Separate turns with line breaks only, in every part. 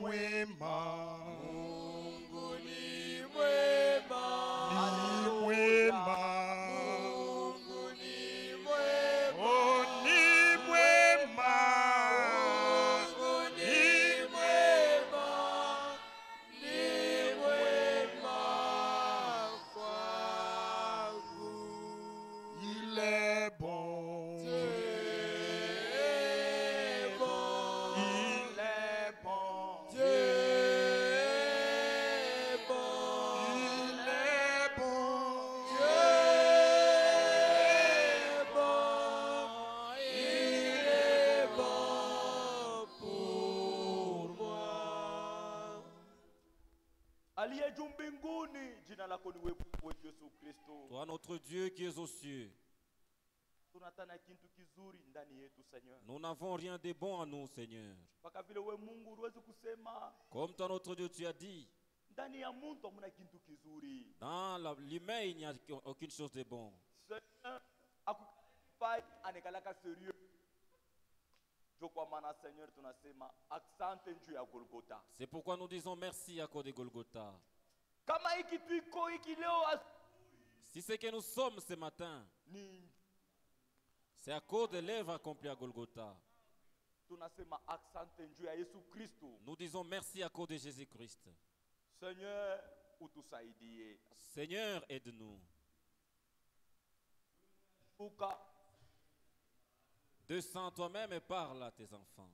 mwema.
Mungu ni mwema.
Ni mwema.
Mungu ni mwema.
Oh, ni mwema.
Mungu ni mwema. Ni mwema kwangu.
Il est bon.
Il est bon.
Il est bon.
Dieu est bon.
Il est bon.
Dieu est bon. Il est bon pour moi.
Aliye juu mbinguni, jina lako ni wewe Yesu Kristo.
Toi, notre Dieu qui es aux cieux,
Tunataka kitu kizuri ndani yetu Seigneur.
nous n'avons rien de bon en nous, Seigneur.
Mpaka vile wewe Mungu uweze kusema
Comme toi, notre Dieu, tu as dit,
ndani ya mtu hamna kitu kizuri.
dans l'humain, il n'y a aucune chose de bon.
Seigneur, akukai anekalaka sérieux. Jo kwa maana Seigneur tunasema asante juu ya Golgotha.
C'est pourquoi nous disons merci à cause de Golgotha.
Kama hiki tuiko hiki leo
Si c'est que nous sommes ce matin,
ni
c'est à cause de l'œuvre accomplie à Golgotha.
tunasema asante juu ya Yesu Kristo.
Nous disons merci à cause de Jésus-Christ.
Seigneur, utusaidie.
Seigneur, aide-nous.
Uka
Descends toi-même et parle à tes enfants.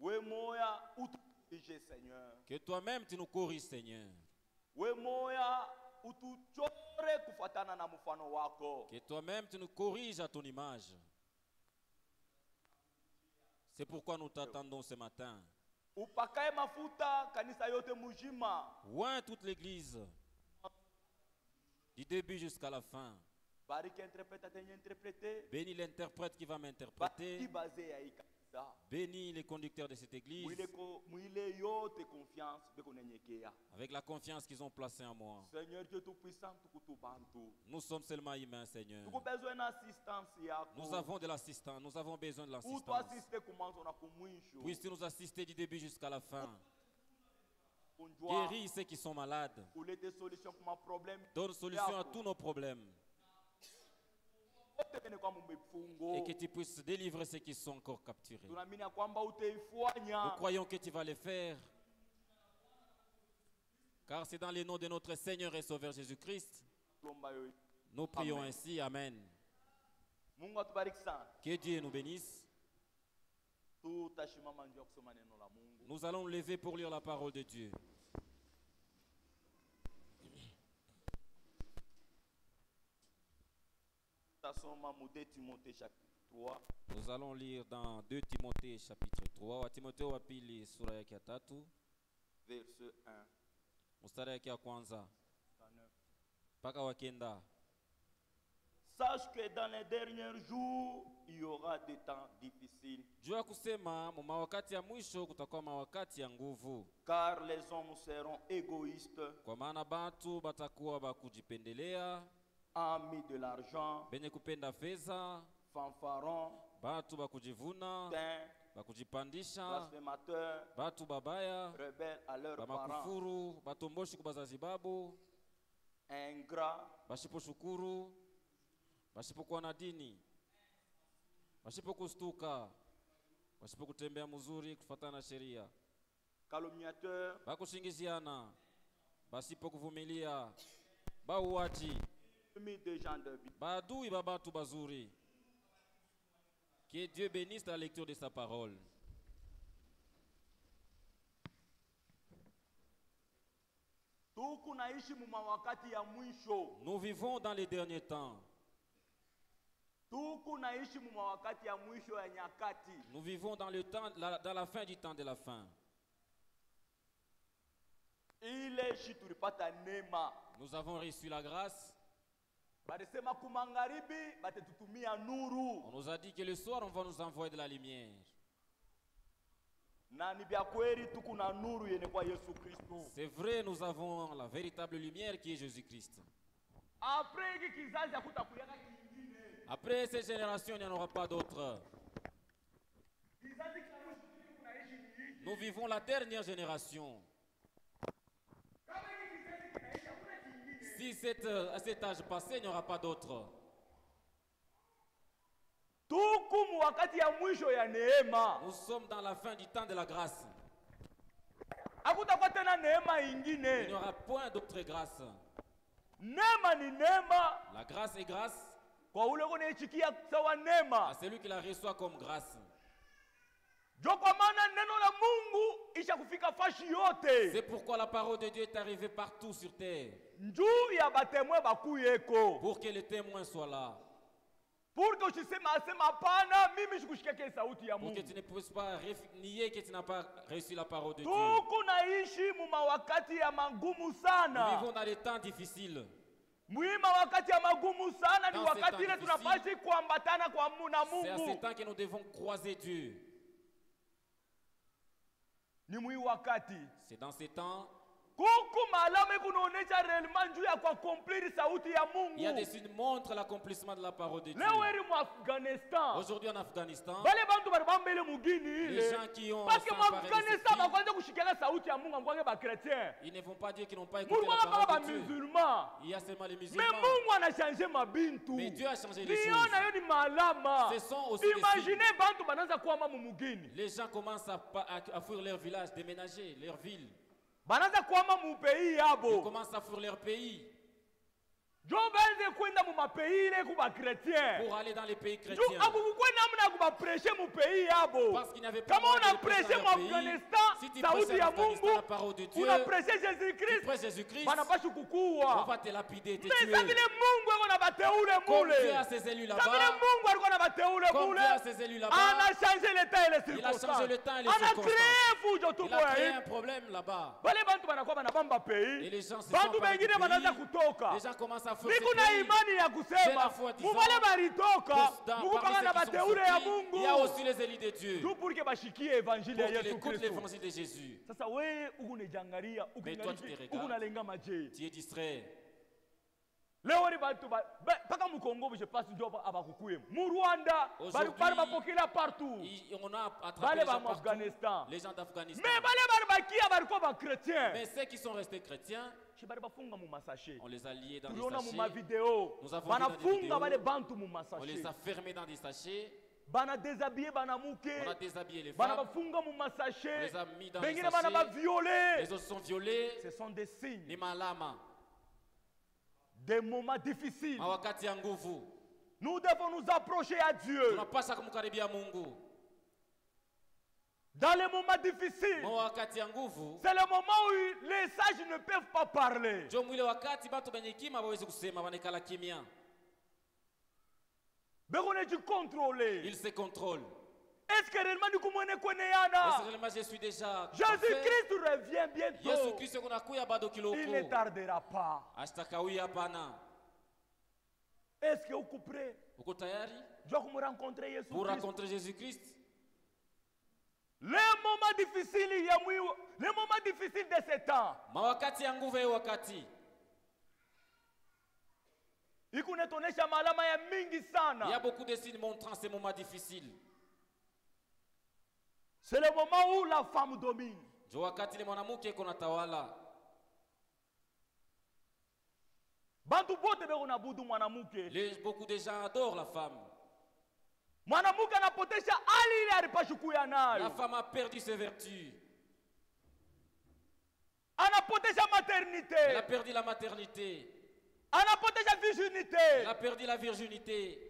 we moya utuije Seigneur.
Que toi-même tu nous corriges, Seigneur.
We moya utuchore kufuatana na mfano wako.
Que toi-même tu nous corriges à ton image. C'est pourquoi nous t'attendons ce matin.
Upakae mafuta kanisa yote mujima.
Oint toute l'église, du début jusqu'à la fin.
Bariki interprète atenye interpréter.
Bénis l'interprète qui va m'interpréter.
Bariki basé ya ikasa.
Bénis les conducteurs de cette église
Mwile yote confiance beko nenyekea.
avec la confiance qu'ils ont placée en moi.
Seigneur Dieu tout puissant tukutubantu.
Nous sommes seulement humains, Seigneur.
Tuko besoin d'assistance yako.
Nous avons de l'assistance, nous avons besoin de
Utu
l'assistance.
assiste kumanzo na kumwisho.
Puisses-tu nous assister du début jusqu'à la fin.
Unjua
Guéris ceux qui sont malades.
ulete solution kuma problème.
Donne solution à tous nos problèmes. Et que tu puisses délivrer ceux qui sont encore capturés.
Tunaamini ya kwamba utaifanya.
Nous croyons que tu vas le faire. Car c'est dans le nom de notre Seigneur et Sauveur Jésus-Christ. Nous prions
Amen.
ainsi. Amen.
Mungu atubariki sana.
Que Dieu nous bénisse.
Tutashimama njoo kusoma neno la Mungu.
Nous allons nous lever pour lire la parole de Dieu.
Tutasoma mu 2 Timothée chapitre 3
Nous allons lire dans 2 Timothée chapitre 3. Wa Timotheo wa pili sura yake ya 3.
verset 1
Mstari yake ya kwanza
à 9.
mpaka wa 9.
Sache que dans les derniers jours, il y aura des temps difficiles,
Jua kusema mu mawakati ya mwisho kutakuwa mawakati ya nguvu.
car les hommes seront égoïstes,
Kwa maana batu batakuwa bakujipendelea,
amis de l'argent,
benye kupenda fedha,
fanfarons,
batu bakujivuna,
tains,
bakujipandisha,
blasphémateurs,
batu babaya,
rebelles à leurs parents,
bamakufuru, batomboshi kubazazi babo,
ingrats,
bashiposhukuru, bashipokuwa na dini, bashipokustuka, basipokutembea mzuri kufuatana na sheria,
calomniateurs,
bakushingiziana, basipokuvumilia, bauaji,
ennemis des gens de bien.
baadui ba batu bazuri. Que Dieu bénisse la lecture de sa parole.
Tuku naishi mu mawakati ya mwisho.
Nous vivons dans les derniers temps.
Tuku naishi mu mawakati ya mwisho ya nyakati.
Nous vivons dans le temps, dans la fin du temps de la fin.
Ile shi tulipata neema.
Nous avons reçu la grâce.
Balisema kumangaribi batetutumia
On
nuru.
nous a dit que le soir, on va nous envoyer de la lumière.
Na ni bya kweli tuku na nuru yene kwa Yesu Kristo.
C'est vrai, nous avons la véritable lumière qui est Jésus-Christ.
Après hiki kizazi hakutakuyaka kingine.
Après ces générations, il n'y en aura pas d'autres.
Kizazi cha mwisho tunaishi ni hiki.
Nous vivons la dernière génération. Si à cet âge passé, il n'y aura pas d'autre.
tuku wakati ya mwisho ya neema.
Nous sommes dans la fin du temps de la grâce.
Hakutakuwa tena neema
Il n'y
ingine.
aura point d'autre grâce.
Neema ni neema
La grâce est grâce
kwa ule unaichikia sawa
à
neema.
celui qui la reçoit comme grâce.
Jo kwa maana neno la Mungu isha kufika fashi
C'est
yote.
pourquoi la parole de Dieu est arrivée partout sur terre.
Njuu ya batemwe bakuyeko.
Pour que les témoins soient là.
Pour que usisema asema hapana mimi sikushikia sauti ya
Pour que
Mungu.
tu ne puisses pas nier que tu n'as pas reçu la parole de Dieu.
Tuku naishi muma wakati ya magumu
Nous
sana.
vivons dans des temps difficiles.
Mwima wakati ya magumu sana ni
Dans ces
wakati
temps
ile
difficiles,
tunapaswa kuambatana kwa na
C'est à ce
Mungu.
temps que nous devons croiser Dieu.
Ni mwi wakati.
C'est dans ces temps,
Kuku malama kunaonesha réellement juu ya kuaccomplir sauti ya
il y a
Mungu.
des signes qui montrent l'accomplissement de la parole de Dieu.
Leo eri mu Afghanistan.
Aujourd'hui en Afghanistan,
Bale bantu bali bambele mugini
les
ile.
gens qui ont
Parce que mu
s'emparé de ce
Afghanistan
pays,
bakwanza kushikiana sauti ya Mungu amkwange ba chrétien.
ils ne vont pas dire qu'ils n'ont pas écouté
Mungu
la
anapaka ba
parole de Dieu.
musulman.
Il y a seulement les
Mais
musulmans.
Mungu anachanje mabintu.
Mais Dieu a changé les
Niona
choses.
yo ni malama.
Ce sont aussi des
Imaginez bantu banaanza kuama mu mugini.
Les gens commencent à fuir leur village, déménager leur ville.
Banaanza kuama mu pays
Ils
yabo.
commencent à fuir leur pays
Jo banze kwenda mu mapays ile kuba chrétien.
pour aller dans les pays
Jo
chrétiens.
akukukwe namna kuba prêcher mu pays yabo.
Parce qu'il n'y avait pas
Kama
moyen
una
de prêcher
prêcher
dans
mu
leur pays.
Afghanistan,
Si tu
sauti
prêches
ya
en Afghanistan
Mungu,
la parole de Dieu,
una prêcher
tu
Jésus-Christ,
prêches Jésus-Christ,
banapashi
on
kukuwa.
va te lapider, te
Mais
tuer.
ça vile Mungu ako na bateule
Comme Dieu
mule.
a ses élus
Ça vile
là-bas,
Mungu alikuwa na bateule
comme
mule.
Dieu a ses élus là-bas,
Ana changé l'état et les
il a changé
circonstances.
le temps et les
Ana
circonstances.
créé fujo
il
tupo
a
ya
créé
hii.
un problème là-bas.
Bale bantu banakuwa banabamba
Et
pays.
les gens se sont
Bantu
emparés du
bengine banaanza
pays.
kutoka.
Les gens commencent à fuir ce
Niko na
pays.
imani ya
J'ai la
kusema
foi disant,
mubale balitoka
Parmi
mukupanga na
ceux qui sont
bateule ya
sortis, il y a
Mungu.
aussi les élus de Dieu.
Tu pour que bashikie évangile
Pour
ya
qu'ils
Yesu
écoutent
Kristo.
l'évangile de Jésus.
Sasa wewe uko unajiangalia,
Mais toi, tu te regardes.
uko unalenga maje.
Tu es distrait.
Leo ni bantu paka mu Congo je passe ndio abakukuye. Mu Rwanda bali
Aujourd'hui,
bapokela partout.
On a attrapé
Bale
les
ba
gens
mu
partout.
Afghanistan.
Les gens d'Afghanistan.
Mais bale bakia balikuwa ba chrétien.
Mais ceux qui sont restés chrétiens,
Shi bali bafunga mu masashe.
on les a liés dans des
Tuliona mu
sachets.
mavideo.
Nous avons vu dans des
Banafunga
vidéos.
bale bantu mu
On les
masashe.
a fermés dans des sachets.
Bana déshabiller banamuke.
On a déshabillé les
Bana
femmes.
bafunga mu
On
masashe.
les a mis dans des
Bengine bana ba
sachets.
violer.
Les autres sont violés.
Ce sont des signes,
Ni malama.
des moments difficiles.
Mawakati ya nguvu.
Nous devons nous approcher à Dieu.
Tunapaswa kumkaribia Mungu.
Dans les moments difficiles,
Mawakati ya nguvu.
c'est le moment où les sages ne peuvent pas parler.
Jo mwile wakati batu benye kima hawawezi kusema, wanekala kimya.
Bekone tu contrôler.
Ils se contrôlent.
Est-ce que réellement nous kumwene
Est-ce
kweneana?
que réellement je suis déjà
Jésus-Christ revient
Yesu
bientôt.
Kristo kunakuya bado
Il ne
kiloko.
tardera pas.
Ashtakawia hapana.
Est-ce que vous êtes prêt?
Uko tayari
Je dois me rencontrer Jésus
pour
Christ.
rencontrer Jésus-Christ?
Les moments difficiles, il y a les moments difficiles de ce temps.
Mawakati ya nguvu ya wakati.
Ikunetonesha malama ya mingi
Il y a
sana.
beaucoup de signes montrant ces moments difficiles.
C'est le moment où la femme domine.
Jo wakati ile mwanamke iko na tawala.
Bantu bote beko nabudu mwanamuke.
Beaucoup de gens adorent la femme.
Mwanamuke anapotesha hali ile alipashi kuya
La
nayo.
femme a perdu ses vertus.
Anapotesha
Elle a
maternité.
perdu la maternité.
Anapotesha
Elle
virginité.
a perdu la virginité.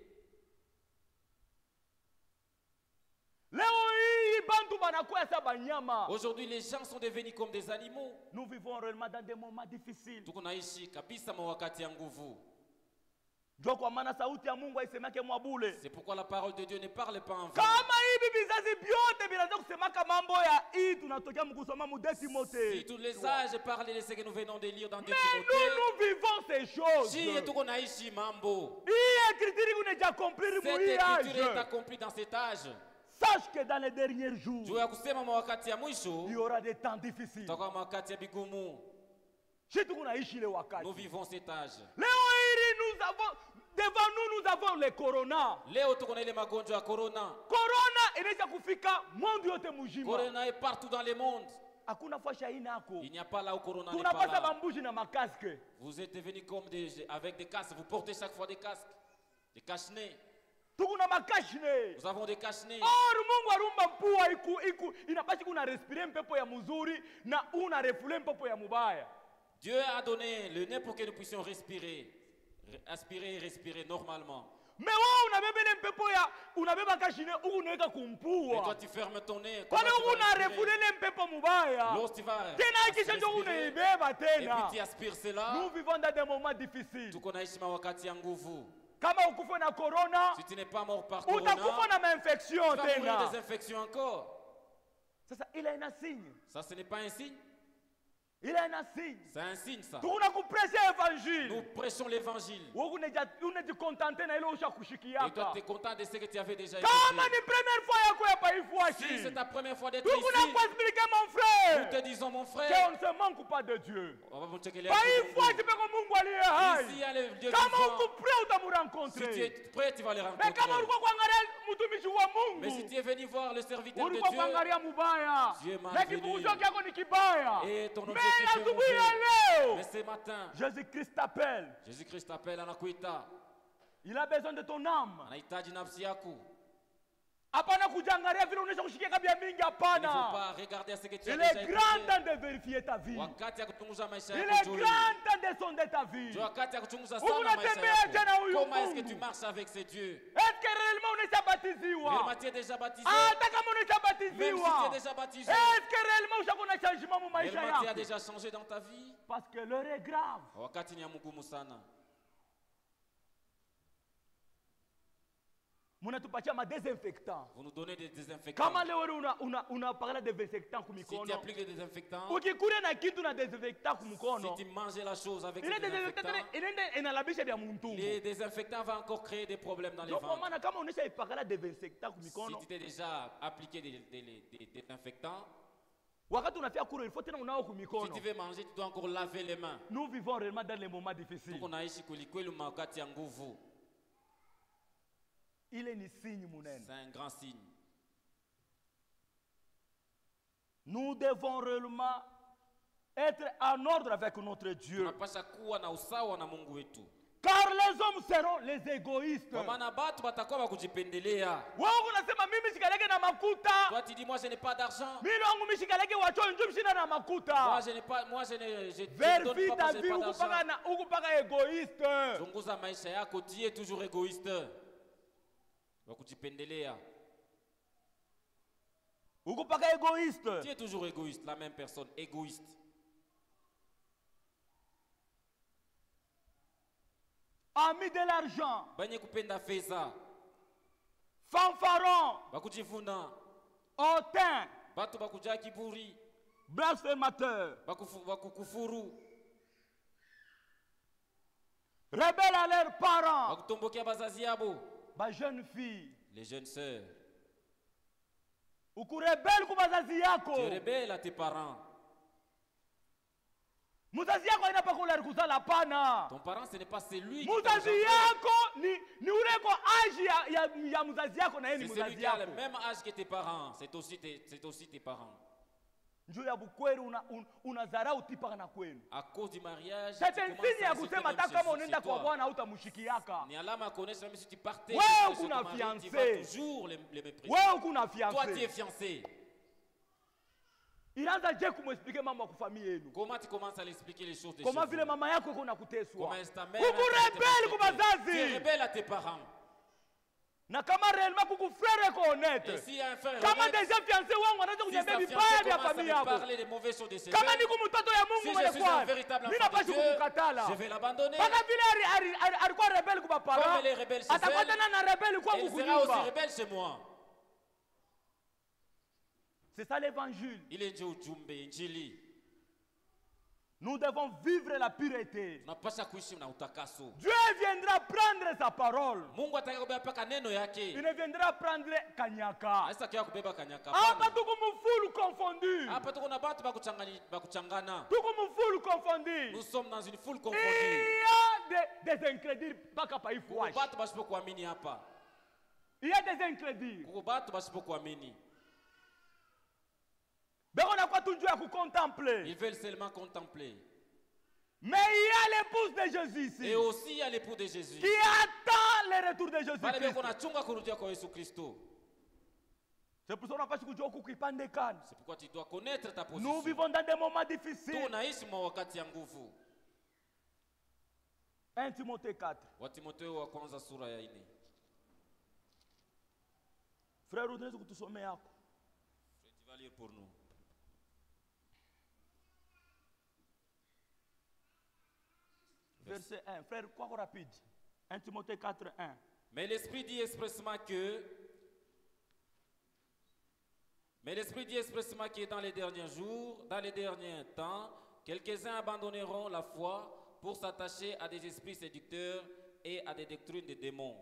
Leo hii bantu banakuya sa banyama.
Aujourd'hui, les gens sont devenus comme des animaux.
Nous vivons réellement dans des moments difficiles.
Tuko naishi kabisa mawakati ya nguvu.
Ndio kwa maana sauti ya Mungu haisemake mwabule.
C'est pourquoi la parole de Dieu ne parle pas en vain.
Kama hivi vizazi vyote vinaanza kusemaka mambo ya hii tunatokea mkusoma mu 2
Si
Timothée.
tous les âges parlaient de ce que nous venons de lire dans 2
Mais
Timothée,
nous vivons ces choses.
si tuko naishi mambo,
Hii écriture kuneja accomplir mu
cette
hii
écriture est
âge.
accomplie dans cet âge.
Sache que dans les derniers jours,
Juu ya kusema mawakati ya mwisho,
il y aura des temps difficiles.
tutakuwa mawakati ya bigumu.
Si tunaishi ile wakati.
Nous vivons cet âge.
Leo hili devant nous avons le corona.
Leo tuko na ile magonjwa ya corona.
Corona inaweza kufika monde yote mujima.
Corona est partout dans le monde.
Hakuna fasha inako.
Il n'y a pas là où Corona n'est pas
Tunapasa
là.
bambuji na makaske.
Vous êtes venus comme avec des casques. Vous portez chaque fois des casques. Des cache-nez.
Tukuna makashne.
Nous avons des cache-nez.
Or Mungu arumba mpua inapasi kuna respire mpepo ya mzuri na una refule mpepo ya mubaya.
Dieu a donné le nez pour que nous puissions respirer. Aspirer et respirer normalement.
Mais wewe unabeba ile mpepo ya unabeba kashine unaweka
Mais toi
kumpua.
tu fermes ton nez.
Kwani
Comment tu vas
una
respirer?
refule ile mpepo mubaya.
Lorsque tu vas
Tena kisha ndio
respirer,
unaibeba
et puis
tena.
tu aspires cela,
Nous vivons dans des moments difficiles.
tuko naishi mawakati ya nguvu.
Kama ukufa na corona,
Si tu n'es pas mort par corona,
utakufa na mainfection
tu vas mourir
tena.
des infections encore.
Sasa ile ina signe.
Ça, ce n'est pas un signe.
Ile ina signe.
C'est un signe, ça.
Tukuna kuprêcher
Nous
évangile.
prêchons l'évangile.
Wewe unajicontenter na ile
Et toi,
ushakushikiaka.
tu es content de ce que tu avais déjà
Kama
écouté.
ni première fois yako hapa
Si c'est
ifuashi.
ta première fois d'être
Tukuna
ici,
kuexpliquer mon
nous
frère.
te disons, mon
Que
frère,
on ne se manque pas de Dieu.
on va vous checker les
Pas
actes de
ifuashi
Mungu.
peko Mungu aliye
Ici, il y
hai.
a le Dieu
Kama
vivant.
uko prêt
Si tu es
utamurencontrer.
prêt, tu vas les
Mais kama
rencontrer.
ulikuwa kuangalia mtumishi wa
Mais si
Mungu,
tu es venu voir le serviteur de
ulikuwa
Dieu,
kuangalia mubaya.
Dieu m'a
Na
venu.
kifungusho kyako ni kibaya.
Et ton
Mais
objectif est
asubuhi ya
mauvais.
leo,
Mais ce matin,
Jésus-Christ t'appelle.
Jésus-Christ t'appelle, anakuita.
Il a besoin de ton âme.
Anahitaji nafsi yako.
Hapana kujangalia vile unaweza kushikia kabia mingi,
Il ne faut
hapana.
pas regarder à ce que tu as
Il
déjà
est grand
écouté.
temps de vérifier ta vie.
Wakati ya kuchunguza maisha
Il
yako
est
Jolie.
grand temps de sonder ta vie.
Ndio wakati ya kuchunguza
Mungu
sana maisha
unatembea tena
yako.
huyu
Comment est-ce que
Mungu?
tu marches avec ces dieux?
Est-ce que réellement unaweza batiziwa?
Réellement, tu es déjà baptisé.
Hata kama unaweza
Même si tu es
batiziwa.
déjà baptisé.
Est-ce que réellement ushakuna changement mu maisha
Réellement, tu as
yako?
déjà changé dans ta vie.
Parce que l'heure est grave.
Wakati ni ya mgumu sana.
Munatupatia ma désinfectant.
Vous nous donnez des désinfectants.
Kama leo una parla de désinfectant
Si tu
kumikono.
appliques des désinfectants,
Ukikule na kitu na désinfectant kumikono.
si tu manges la chose avec
Ile
des désinfectants,
désinfectant inaenda inalabisha vya mtumbo.
les désinfectants vont encore créer des problèmes dans les
Ndio kwa
ventres.
maana kama unaisha ipakala désinfectant
Si
kumikono,
tu t'es déjà appliqué des désinfectants,
wakati unafia kuro il faut tena unao
si
kumikono.
tu veux manger, tu dois encore laver les mains.
Nous vivons réellement dans les moments difficiles.
Tuko naishi kwelikweli wakati ya nguvu.
Ile ni signe munene.
C'est un grand signe.
Nous devons réellement être en ordre avec notre Dieu.
Tunapasha kuwa na usawa na Mungu wetu.
Car les hommes seront les égoïstes.
Kwa maana batu batakuwa bakujipendelea.
Wewe unasema mimi shikaleke na makuta.
Toi tu dis moi je n'ai pas d'argent.
Mimi wangu mimi shikaleke wacho njoo mshina na makuta.
Moi je n'ai pas je donne
Vérifie
pas
ta
parce que
vie
je n'ai pas
ukupaka
d'argent.
na ukupaka égoïste.
Chunguza maisha yako, tu es toujours égoïste. Wakujipendelea.
Ukupaka égoïste.
Tu es toujours égoïste, la même personne, égoïste.
Ami de l'argent.
Banye kupenda fedha,
Fanfaron.
bakujivuna,
Hautain.
batu bakujaa kiburi,
Blasphémateur.
bakukufuru,
Rebelle à leurs parents.
bakutombokea bazazi yabo,
Ba jeune fille.
les jeunes sœurs.
Ukurebelle ku bazazi yako.
Tu es rebelle à tes parents.
Muzazi yako haina pa kula kuzala pana.
Ton parent ce n'est pas celui qui t'a
Muzazi
engendré.
yako ni ule ko age ya muzazi yako na yeye ni
C'est celui
muzazi
qui a le
yako.
même âge que tes parents. C'est aussi tes parents.
Njoo ya bukweli unadharau tipa na kwenu.
À cause du mariage, tu
C'est un
commences
signe ya
à insulter
kusema
même
hata kama
chez
unaenda kwa
toi.
Bwana hautamshikiaka.
Ni alama ya kuonesha même si tu partais
Wewe
chez ton
kuna
mari, tu
fiancé.
vas toujours les mépriser.
Wewe ukuna
Toi tu es
fiancé.
fiancé.
Inaanza je kumexpliquer mambo ya kufamia yenu.
Comment tu commences à l'expliquer les choses de
Kama
chez
vile
vous?
mama yako iko nakuteswa.
Comment est-ce ta mère
Uku rebelle ku
tu es
bazazi.
rebelle à tes parents.
Na kama réellement kuku frère ko
Et
honnête.
s'il y a un frère
Kama
honnête,
déjà fiancé wangu anaweza
si sa
kuniambia
fiancée
vibaya vya
commence à
familia
me
yako.
parler des mauvaises choses de ses
Kama
pères,
niko mtoto ya
si
Mungu
je
mwenye
suis un
kwani.
véritable
Mimi
enfant de
napaswa
Dieu,
kumkatala.
je vais l'abandonner.
Mpaka vile alikuwa rebelle kwa
Comme
parents.
elle est rebelle chez
Atakuwa
elle,
tena na rebelle kwa
elle sera aussi
kukunyumba.
rebelle chez moi.
C'est ça l'évangile.
Ile ndio ujumbe injili.
Nous devons vivre la pureté.
Tunapasha kuishi na utakaso.
Dieu viendra prendre sa parole.
Mungu ataka kubeba paka neno
Il
yake.
ne viendra prendre kanyaka.
Hasa kia kubeba kanyaka.
Hapa
Hapana.
tuko mfulu confondu.
Hapa tuko na batu bakuchangana.
Tuko mfulu confondu.
Nous sommes dans une foule
Il
confondue.
y a des incrédules mpaka pa
Kuna
ifuashi.
batu basipo kuamini hapa.
Il y a des incrédules.
kuko batu basipokuamini.
On a quoi tout Dieu à contempler.
Ils veulent seulement contempler.
Mais il y a l'épouse de Jésus ici.
Et aussi il y a l'époux de Jésus.
Qui attend le retour de Jésus.
Pale beko nachunga kurudia kwa Yesu Kristo.
C'est pour ça qu'on n'a pas kujua kukipande kani.
C'est pourquoi tu dois connaître ta
Nous
position.
vivons dans des moments difficiles.
Tunaishi mwa wakati ya nguvu.
1 Timothée 4.
Wa Timotheo wa kwanza sura ya 4.
Frère, unaweza kutusomea hapo?
Tu vas lire pour nous.
Verset 1. Frère, quoi rapide? 1 Timothée 4, 1.
Mais l'Esprit dit expressément que dans les derniers jours, dans les derniers temps, quelques-uns abandonneront la foi pour s'attacher à des esprits séducteurs et à des doctrines de démons.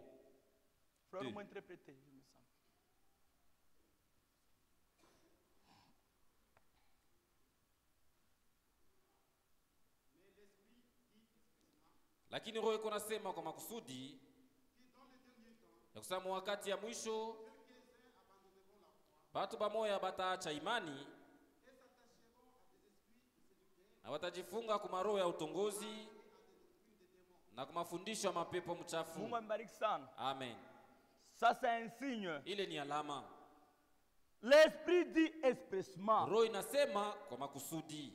Frère,
Deux.
on m'a interprété, il me semble.
Lakini Roho iko nasema kwa makusudi ya kusema wakati ya mwisho batu bamoya bataacha imani na watajifunga kwa maroho ya utongozi na kwa mafundisho ya mapepo mchafu.
Mungu ambariki sana.
Amen.
Ça c'est un signe.
Ile ni alama.
L'Esprit dit expressement.
Roho inasema kwa makusudi.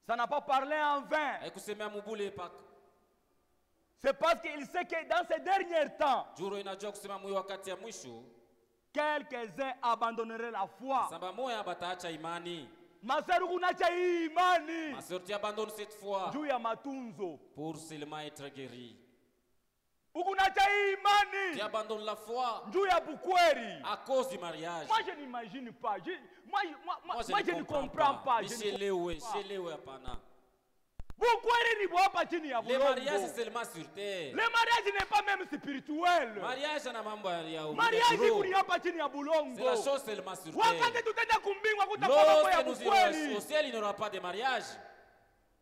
Ça n'a pas parlé en vain.
Haikusemea mubule paka.
C'est parce qu'il sait que dans ces derniers temps,
Juro inajua kusema mwi wakati ya mwisho
quelques-uns abandonneraient la foi.
samba moya bataacha imani.
Maseru kunacha hii imani.
Ma sœur, tu abandonnes cette foi
Juu ya matunzo.
pour seulement être guéri.
Ukunacha hii imani.
Tu abandonnes la foi
Juu ya bukweri.
à cause du mariage.
Moi je n'imagine pas. Moi
Je
je ne comprends pas. Je ne
Michelewe,
comprends pas.
shelewe hapana.
Bukweri ni hapa chini ya
Les mariages
bulongo.
c'est seulement sur terre.
Le mariage n'est pas même spirituel.
Mariage na mambo ya
Mariage
roho.
ni hapa chini ya bulongo.
C'est la chose seulement sur
Wakati
terre.
tutaenda kumbingwa kutakuwa mambo ya
Lorsque nous irons au
bukweri.
ciel, il n'y aura pas de mariage.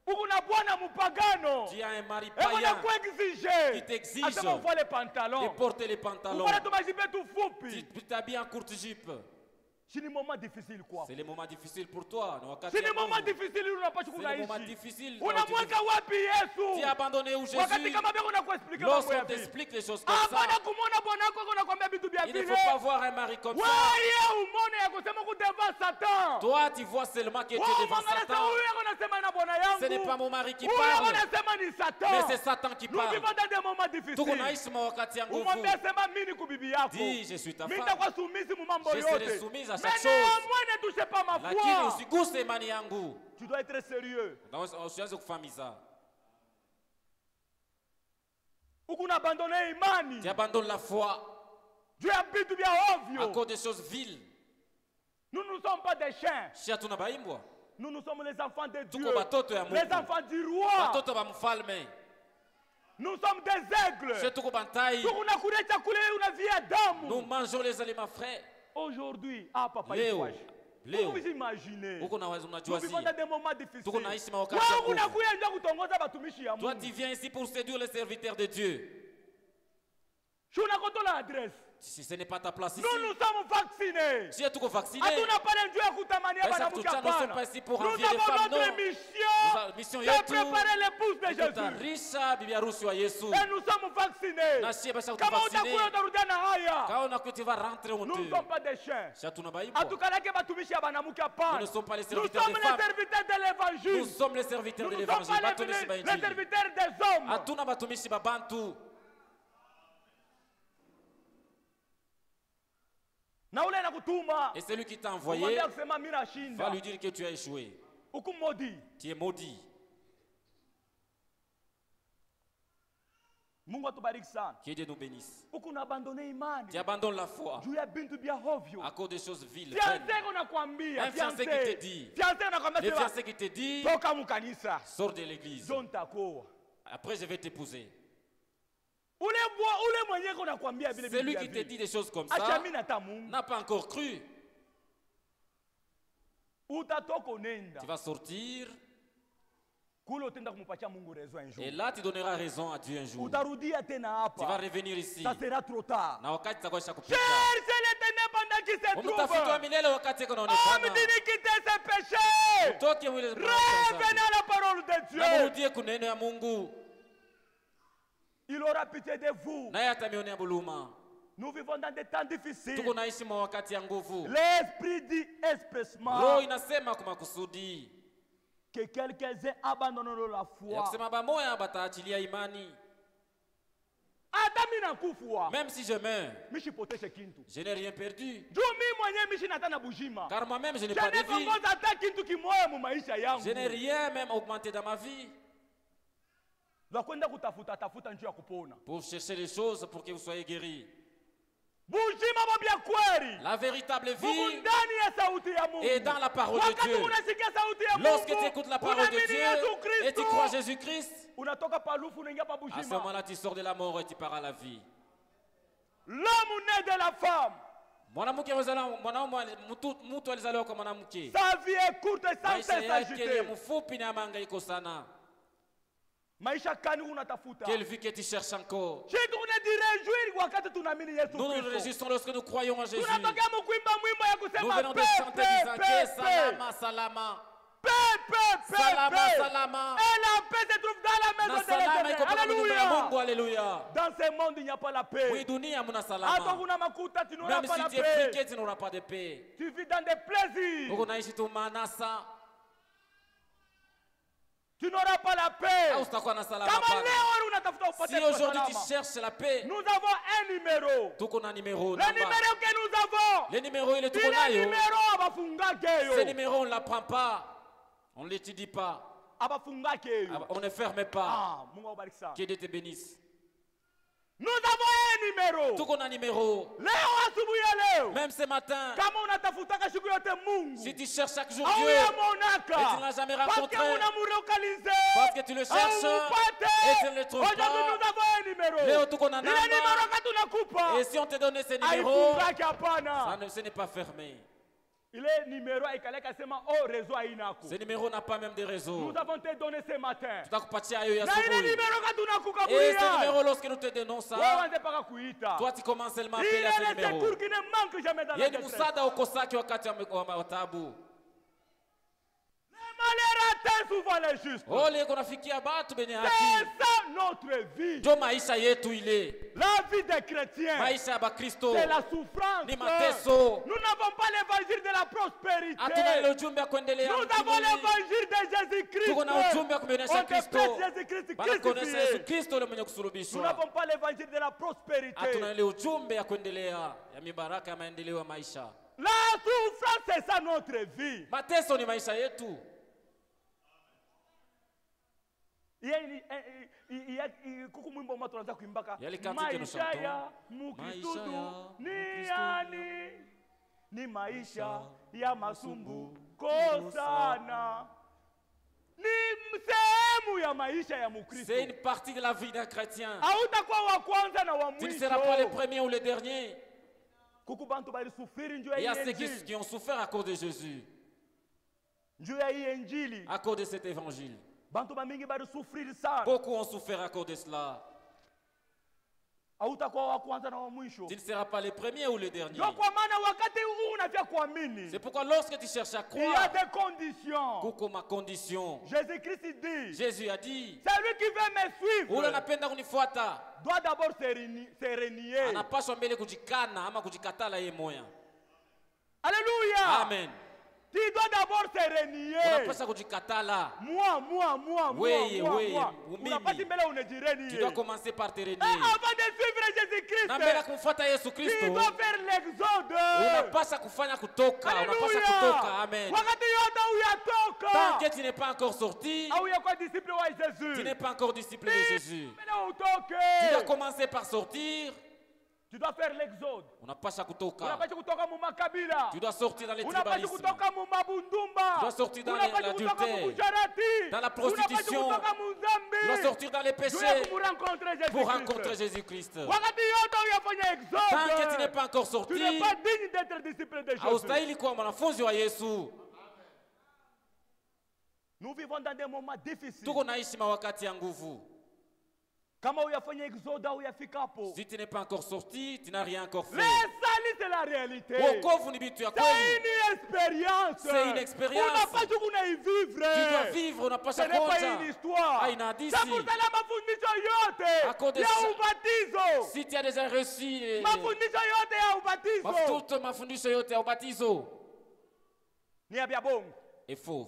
Ukuna bwana mpagano.
Tu as un mari
Wana
païen
kuexige.
qui t'exige
Asema uvale
de
pantalon.
porter les pantalons.
Uvale tumajipe tu fupi.
Tu t'habilles en courte jupe.
Si ni moment difficile quoi.
C'est le moment difficile pour toi. Ni wakati
Si ni
ya
moment
nguvu.
difficile unapaswa
C'est le moment
kunaishi.
difficile.
Unamweka wapi Yesu?
Tu es abandonné où
Wakati
Jésus.
kama beko na kuexplique mambo
Lorsqu'on
ya vile.
t'explique les choses comme
Hapana
ça,
kumwona bwana wako unakwambia vitu vya
il ne
vile.
faut pas voir un mari comme ça.
Wewe umone ya kusema kudeva Satan.
Toi, tu vois seulement que tu es
Wewe
devant
mwangalia
Satan.
huyu yako nasema na bwana yangu.
Ce n'est pas mon mari qui
Huyu
parle,
yako nasema ni Satan.
mais c'est Satan qui
Nous
parle.
vivons dans des moments
Tuko
difficiles.
naishi mawakati ya nguvu.
Umwambie sema mimi ni kubibi yako.
Dis, je suis ta
Mimi
femme.
nitakuwa soumise mu mambo
Je serai
yote.
soumise à chaque
Mais
chose.
néanmoins ne touchez pas ma
Lakini
foi.
usiguse imani yangu.
Tu dois être sérieux.
Usianze kufamiza.
Ukuna abandonner imani.
Tu abandonnes la foi
Dieu ya vitu vya
à
ovyo.
cause des choses viles.
Nous ne sommes pas des chiens.
Shi hatuna baimbwa.
Nous sommes les enfants de Dieu.
Tuko batoto ya Mungu.
Les enfants du roi.
Watoto ba mfalme.
Nous sommes des
Shi
aigles.
tuko bantai.
Tunakula chakula unavia
Nous
damu.
mangeons les aliments frais.
Aujourd'hui, papa
Leo.
Vous vous imaginez.
Uko
Nous
unajua
vivons dans des moments difficiles.
Tuko naishi mawakati ya
Wewe
nguvu.
unakuja nje kutongoza batumishi ya
Toi,
Mungu.
tu viens ici pour séduire les serviteurs de Dieu.
Si unakotola adresse.
Si ce n'est pas ta place ici,
Nous sommes vaccinés.
si tu es vacciné,
Hatuna pale njoo ya kutamania
Pesa
banamuke
tuchana, nous
hapana.
sommes pas ici pour
Nous
envier les femmes,
avons notre
non.
mission
mission
de
yetu
préparer l'épouse de Jésus.
tutarisha bibi harusi wa Yesu.
Et nous sommes vaccinés.
Na sie basi
Kama
kutuvacciné.
utakuwa utarudia na haya.
Kaona que tu vas rentrer
Nous ne
honteux.
sommes pas des chiens.
Si hatuna baibwa.
Hatukalake batumishi ya banamuke hapana.
Nous ne sommes pas les
Nous
serviteurs
sommes
des
les
femmes.
serviteurs de
Nous
l'évangile.
sommes les serviteurs
Nous
de
ne sommes
l'évangile.
pas
Batumishi ba
les
injili.
serviteurs des hommes.
Hatuna batumishi ba bantu.
Na ule anakutuma.
Et celui qui t'a
Umwambie
envoyé
kusema mimi
va
nashinda.
lui dire que tu as échoué.
Ukumodi.
Tu es maudit.
Mungu atubariki sana.
Que Dieu nous bénisse.
Ukuna abandone imani.
Tu abandonnes la foi
Juu ya bintu bya hovyo.
à cause des choses viles.
Fiancé
vaines.
unakwambia.
Un fiancé qui te dit.
Fiancé unakwambia.
Les fiancés qui te disent,
Toka mu kanisa.
sors de l'église.
John takoa.
Après, je vais t'épouser.
Ule mwenye unakwambia vile
Celui qui te dit des choses comme ça
Achamini ata Mungu.
n'a pas encore cru.
Utatoka nenda.
Tu vas sortir
kule utaenda kumpatia Mungu raison un jour.
Et là, tu donneras raison à Dieu un jour.
Utarudia tena
Tu vas
hapa.
revenir ici.
Ça sera trop tard.
Na wakati itakuwa kupita.
Cherche l'Éternel pendant qu'il se
Umtafute wa
trouve.
milele wakati
Homme
kunaonekana.
dit quitter ses péchés.
Utoke mwile
Revenez à la parole de
na
Dieu.
murudie kuneno ya Mungu.
Il aura pitié de vous.
Naye atamionea buluma.
Nous vivons dans des temps difficiles.
Tuko naishi mwa wakati ya nguvu.
L'Esprit dit
Roho
expressement
inasema kwa makusudi
que quelques-uns abandonneront la
ya
foi.
kusema bamoya bataachilia imani.
Hata mimi nakufa.
Même si je meurs,
Mishipoteshe kintu.
je n'ai rien perdu.
Juu mimi mwenyewe mishinata na bujima.
Car moi-même, je n'ai
Je
pas de
ne
vie.
propose hata kintu kimoya mu maisha yangu.
Je n'ai rien même augmenté dans ma vie
La kwenda kutafuta tafuta njia ya kupona.
pour chercher les choses pour que vous soyez guéris.
Bujima bobya kweli.
La véritable
Mungu
vie
ndani ya sauti ya Mungu.
est dans la parole de
Wakati
Dieu.
unasikia sauti ya Mungu.
Lorsque tu écoutes la parole de
unaamini Yesu
Dieu
Kristo,
et tu crois Jésus-Christ,
unatoka palufu unaingia pa
à ce
bujima.
moment-là, tu sors de la mort et tu pars à la vie.
L'homme né de la femme.
Mwanamke mtu alizaliwa kwa mwanamke.
Sa vie est courte sans
Maisha
cesse
yake ni
agitée.
mfupi na mahangaiko sana.
Maisha kani unatafuta?
Quelle vie que tu cherches encore?
Sisi tunajirejoiir wakati tunaamini Yesu
Nous nous
Kristo.
réjouissons lorsque nous croyons en Jésus.
Tunatokea mkuimba mwimbo ya
Nous
kusema
venons de chanter disant que salama, salama. Salama, salama.
Et la paix se trouve dans la
Na
maison de
salama iko
l'Éternel.
kwa nyumba ya Mungu,
Alléluia.
haleluya.
Dans ce monde il n'y a pas la paix.
Hii dunia hamuna
Hata
salama.
kuna makuta tu n'auras
Même
pas
si
la
tu es
paix.
friqué, tu n'auras pas de paix.
Tu vis dans des plaisirs.
Uko naishi tu manasa,
Tu n'auras pas la paix.
au utakuwa na salama
Kama
pana.
leo unatafuta
Si
upate kwa
aujourd'hui tu
salama.
cherches la paix,
Nous avons un numéro.
tuko na numéro.
Le numéro que nous avons.
Les numéros, il est tuko
Ile
nayo.
numéro abafungake yo.
Ces numéros, on ne l'apprend pas. On ne l'étudie pas.
Abafungake yo.
On ne ferme pas.
Ah, Mungu awabariki sana.
Que Dieu te bénisse.
Nous avons un numéro.
Tuko na numéro.
Leo asubuhi ya leo.
Même ce matin,
Kama unatafutaka siku yote Mungu.
si tu cherches chaque jour
Au
Dieu,
yamonaka.
et tu ne l'as jamais
Parce
rencontré,
que unamulokalize.
parce que tu le cherches et tu ne le trouves
Aujourd'hui nous
pas,
avons un numéro.
leo tuko na
Ile numéro
namba.
kati unakupa.
Et si on te donne ces numéros,
Haifungaki hapana.
ce n'est pas fermé.
Ile numéro haikaleka sema oh réseau hainako.
Ce numéro n'a pas même de réseau.
Nous avons te donné ce matin.
Tutakupatia hayo ya
Na ile
asubuhi.
numéro kati
Et ce
unakukaburia.
numéro, lorsque nous te donnons ça,
Wewe anze paka kuita.
toi tu commences seulement à
Il
appeler à
est
ce
le
numéro.
secours qui ne manque jamais dans la
Yeye ni
détresse.
msaada ukosaki wakati wa taabu.
Les malheurs atteignent souvent les justes.
Ole kunafikia batu benye
C'est
haki.
ça notre vie.
Ndio maisha yetu ile.
La vie des chrétiens.
Maisha ya Bakristo
C'est la souffrance.
ni mateso.
Nous n'avons pas l'évangile de la prospérité.
Hatuna ile ujumbe ya kuendelea
Nous avons
mbinguni.
l'évangile de Jésus-Christ.
Tuko na ujumbe wa kumwonyesha
On te
Kristo.
prêche Jésus-Christ
Banakuonyesha Yesu
crucifié.
Kristo yule mwenye
Nous
kusulubishwa.
n'avons pas l'évangile de la prospérité.
Hatuna ile ujumbe ya kuendelea ya mibaraka ya maendeleo ya maisha.
La souffrance, c'est ça notre vie.
Mateso ni maisha yetu.
Kuku mwimbo mwa tunaanza kuimbaka
Yale kantike nous
maisha
chantons.
ya mukristudu
Maisha ya
ni
Mukristo.
yani ni maisha ya masumbuko
Masumbuko
sana, ni sehemu ya maisha ya Mukristo.
C'est une partie de la vie d'un chrétien.
Hautakuwa wa kwanza na wa
Tu ne seras pas le
mwisho.
premier ou le dernier.
Kuku bantu bali sufiri njoo
Il y
ya
a ceux
hii injili,
qui ont souffert à cause de Jésus,
njoo ya hii injili.
à cause de cet évangile.
Bantu bamingi bali sufiri sana.
Beaucoup ont souffert à cause de cela.
Hautakuwa wa kwanza na wa mwisho.
Tu ne seras pas le premier ou le dernier.
Ndio kwa maana wakati huu unafia kuamini,
C'est pourquoi lorsque tu cherches à
il y a
croire,
des conditions.
kuko ma condition.
Jésus-Christ dit,
Jésus a dit,
celui qui veut me
ule
suivre
anapenda kunifuata
doit d'abord se renier.
anapaswa mbele kujikana ama kujikatala yeye moya.
Alléluia.
Amen.
Tu dois d'abord se renier.
Unapaswa kujikatala.
Moi.
Weye, mimi.
Unapasi mbele
Tu
unajirenie.
dois commencer par te
Et
renier.
avant de suivre Jésus-Christ,
Na mbele ya kumfuata Yesu
tu
Kristo,
dois faire l'exode.
unapaswa kufanya kutoka, unapaswa kutoka. Amen.
Wakati yote uyatoka.
Tant que tu n'es pas encore sorti,
Au yakuwa disciple wa Jésus.
tu n'es pas encore disciple de Jésus.
Mbele utoke.
Tu dois commencer par sortir,
Tu dois faire l'exode.
unapaswa kutoka.
Unapaswa kutoka mu makabila.
Tu dois sortir dans les
Unapaswa
tribalismes,
kutoka mu mabundumba.
Tu dois sortir dans
Unapaswa kutoka
l'adultère,
mu kujarati.
dans la prostitution.
Unapaswa kutoka mu dhambi.
tu dois sortir dans les
Juu ya
péchés
kumrencontrer Jésus-Christ.
pour rencontrer Jésus-Christ.
Wakati yote uyafanya exode.
Tant que tu n'es pas encore
Tu
sorti,
n'es pas digne d'être disciple de Jésus.
haustahili kuwa mwanafunzi wa Yesu.
Nous vivons dans des moments difficiles.
Tuko naishi mawakati ya nguvu.
Kama uyafanya exoda uyafika hapo.
Si tu n'es pas encore sorti, tu n'as rien encore
Les
fait.
salis c'est la réalité.
Wokovu ni bitu ya
C'est
kweli.
une expérience.
C'est une expérience.
On n'a pas dû qu'on aille vivre.
Tu dois vivre, unapasha
Ce n'est pas
kuonja.
une histoire.
Haina hadithi.
C'est pour cela mafundisho
À
yote
cause de
ya
ça.
ubatizo.
Si tu as déjà reçu
Mafundisho yote ya ubatizo.
toute mafundisho yote ya ubatizo,
Ni ya bia bongo.
est faux.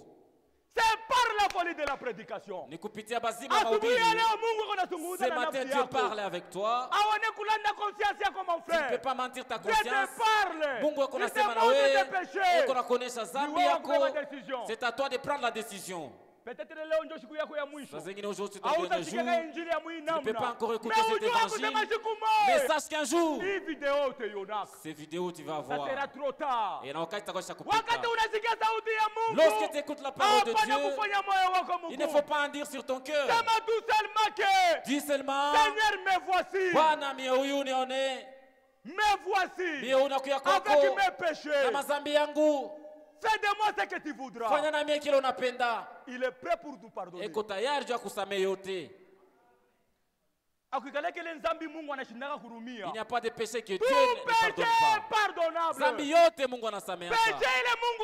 C'est par la folie de la prédication.
Ni kupitia bazima
Asubuhi ya
mahubiri.
leo Mungu anazungumza
Ce
na
matin,
nafsi
Dieu
yako.
parle avec toi.
Aone kulanda conscience yako mon
Tu ne peux
frère.
pas mentir ta
Je te
conscience.
parle.
Mungu ako
Il te
nasema na
montre
wewe,
tes péchés.
eko nakuonesha zambi
Ni wewe
yako.
unakuwa na decision.
C'est à toi de prendre la décision.
Peut-être leo ndio siku yako ya mwisho.
Saa zingine aujourd'hui c'est ton dernier
Hautasikia
jour.
injili ya mwini
Tu ne peux pas
namna.
encore écouter
Mais
cet
ujue kusema
évangile.
siku
Mais
moja.
sache qu'un jour,
Hii video utaionaka.
ces vidéos tu vas
Ça
voir.
sera trop tard.
Et na wakati itakuwa
Wakati unasikia sauti ya Mungu.
lorsque tu écoutes la parole de
hapana
Dieu,
kufanya moyo wako
il ne
mkuu.
faut pas en dire sur ton cœur.
Sema tout seulement que
Dis seulement,
Seigneur me voici.
Bwana mie huyu nione,
Me voici.
mie unakuya
Avec
kwako
mes péchés.
na mazambi yangu.
Fais de moi ce que tu voudras.
Fanya na mie kile unapenda.
Il est prêt pour nous pardonner.
Eko tayari juu ya kusamehe yote.
Akikale kile nzambi Mungu anashindaka kurumia.
Il n'y a pas de péché que Dieu
Tout
ne
péché
pardonne
est
pas.
pardonnable.
Zambi yote Mungu anasameheaka.
Péché ile Mungu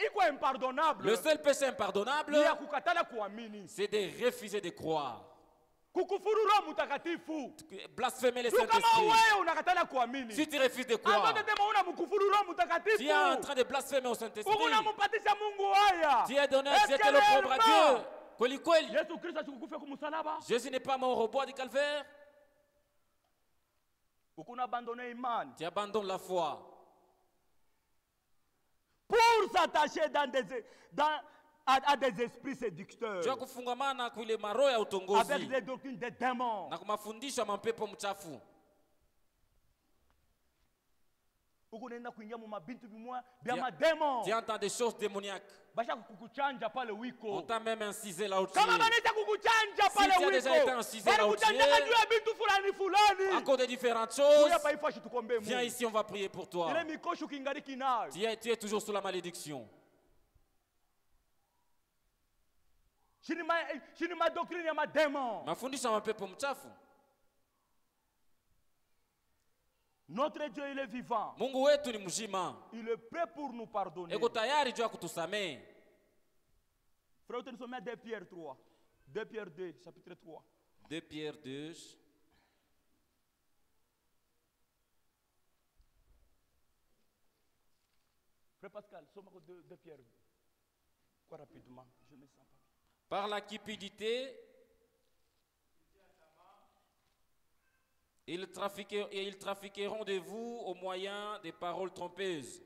iko impardonnable.
Le seul péché impardonnable,
Ni ya kukatala kuamini.
c'est de refuser de croire.
Kukufuru Roho Mtakatifu.
Blasphémer le
Tu kama
Saint-Esprit.
wewe unakatala kuamini.
Si tu refuses de
Hata
croire,
tetema unamkufuru Roho Mtakatifu.
tu es en train de blasphémer au Saint-Esprit.
Unampatisha Mungu haya.
Tu as donné
Est-ce
jeté
que
l'opprobre à
réellement,
Dieu. Kweli kweli.
Yesu Kristo asikukufe kumsalaba.
Jésus n'est pas mort au bois du calvaire.
Ukuna abandonné imani.
Tu abandonnes la foi.
Pour s'attacher à des esprits séducteurs.
Jua kufungamana kuile maroho ya
Avec
utongozi
des doctrines des démons.
na kumafundisho ya mapepo mchafu.
Ukunenda kuingia mu mabintu bimwa bya
Tia-
mademons.
Tu entends des choses démoniaques.
Basha kukuchanja pale
On
wiko.
t'a même incisé là où tu
Kama
es.
banaweza kukuchanja
Si
pale
tu as déjà été
wiko.
incisé là où tu
Kuchanja
es,
juu ya bintu fulani fulani.
encore de différentes choses.
Kuya pa ifashi tukombe
Viens
Mungu.
ici, on va prier pour toi.
Ile mikosho kingaliki nayo.
Tu es toujours sous la malédiction.
Shini ma doctrine ya mademons.
Mafundisho ya mapepo mchafu.
Notre Dieu il est vivant.
Mungu wetu ni mzima.
Il est prêt pour nous pardonner.
Eko tayari juu ya kutusamehe.
Frère, nous sommes à 2 Pierre 3. 2 Pierre 2, chapitre 3.
2 Pierre 2.
Frère Pascal, sommes à 2 Pierre. Quoi rapidement, je ne sens pas.
Par la cupidité, ils trafiqueront de vous au moyen des paroles trompeuses.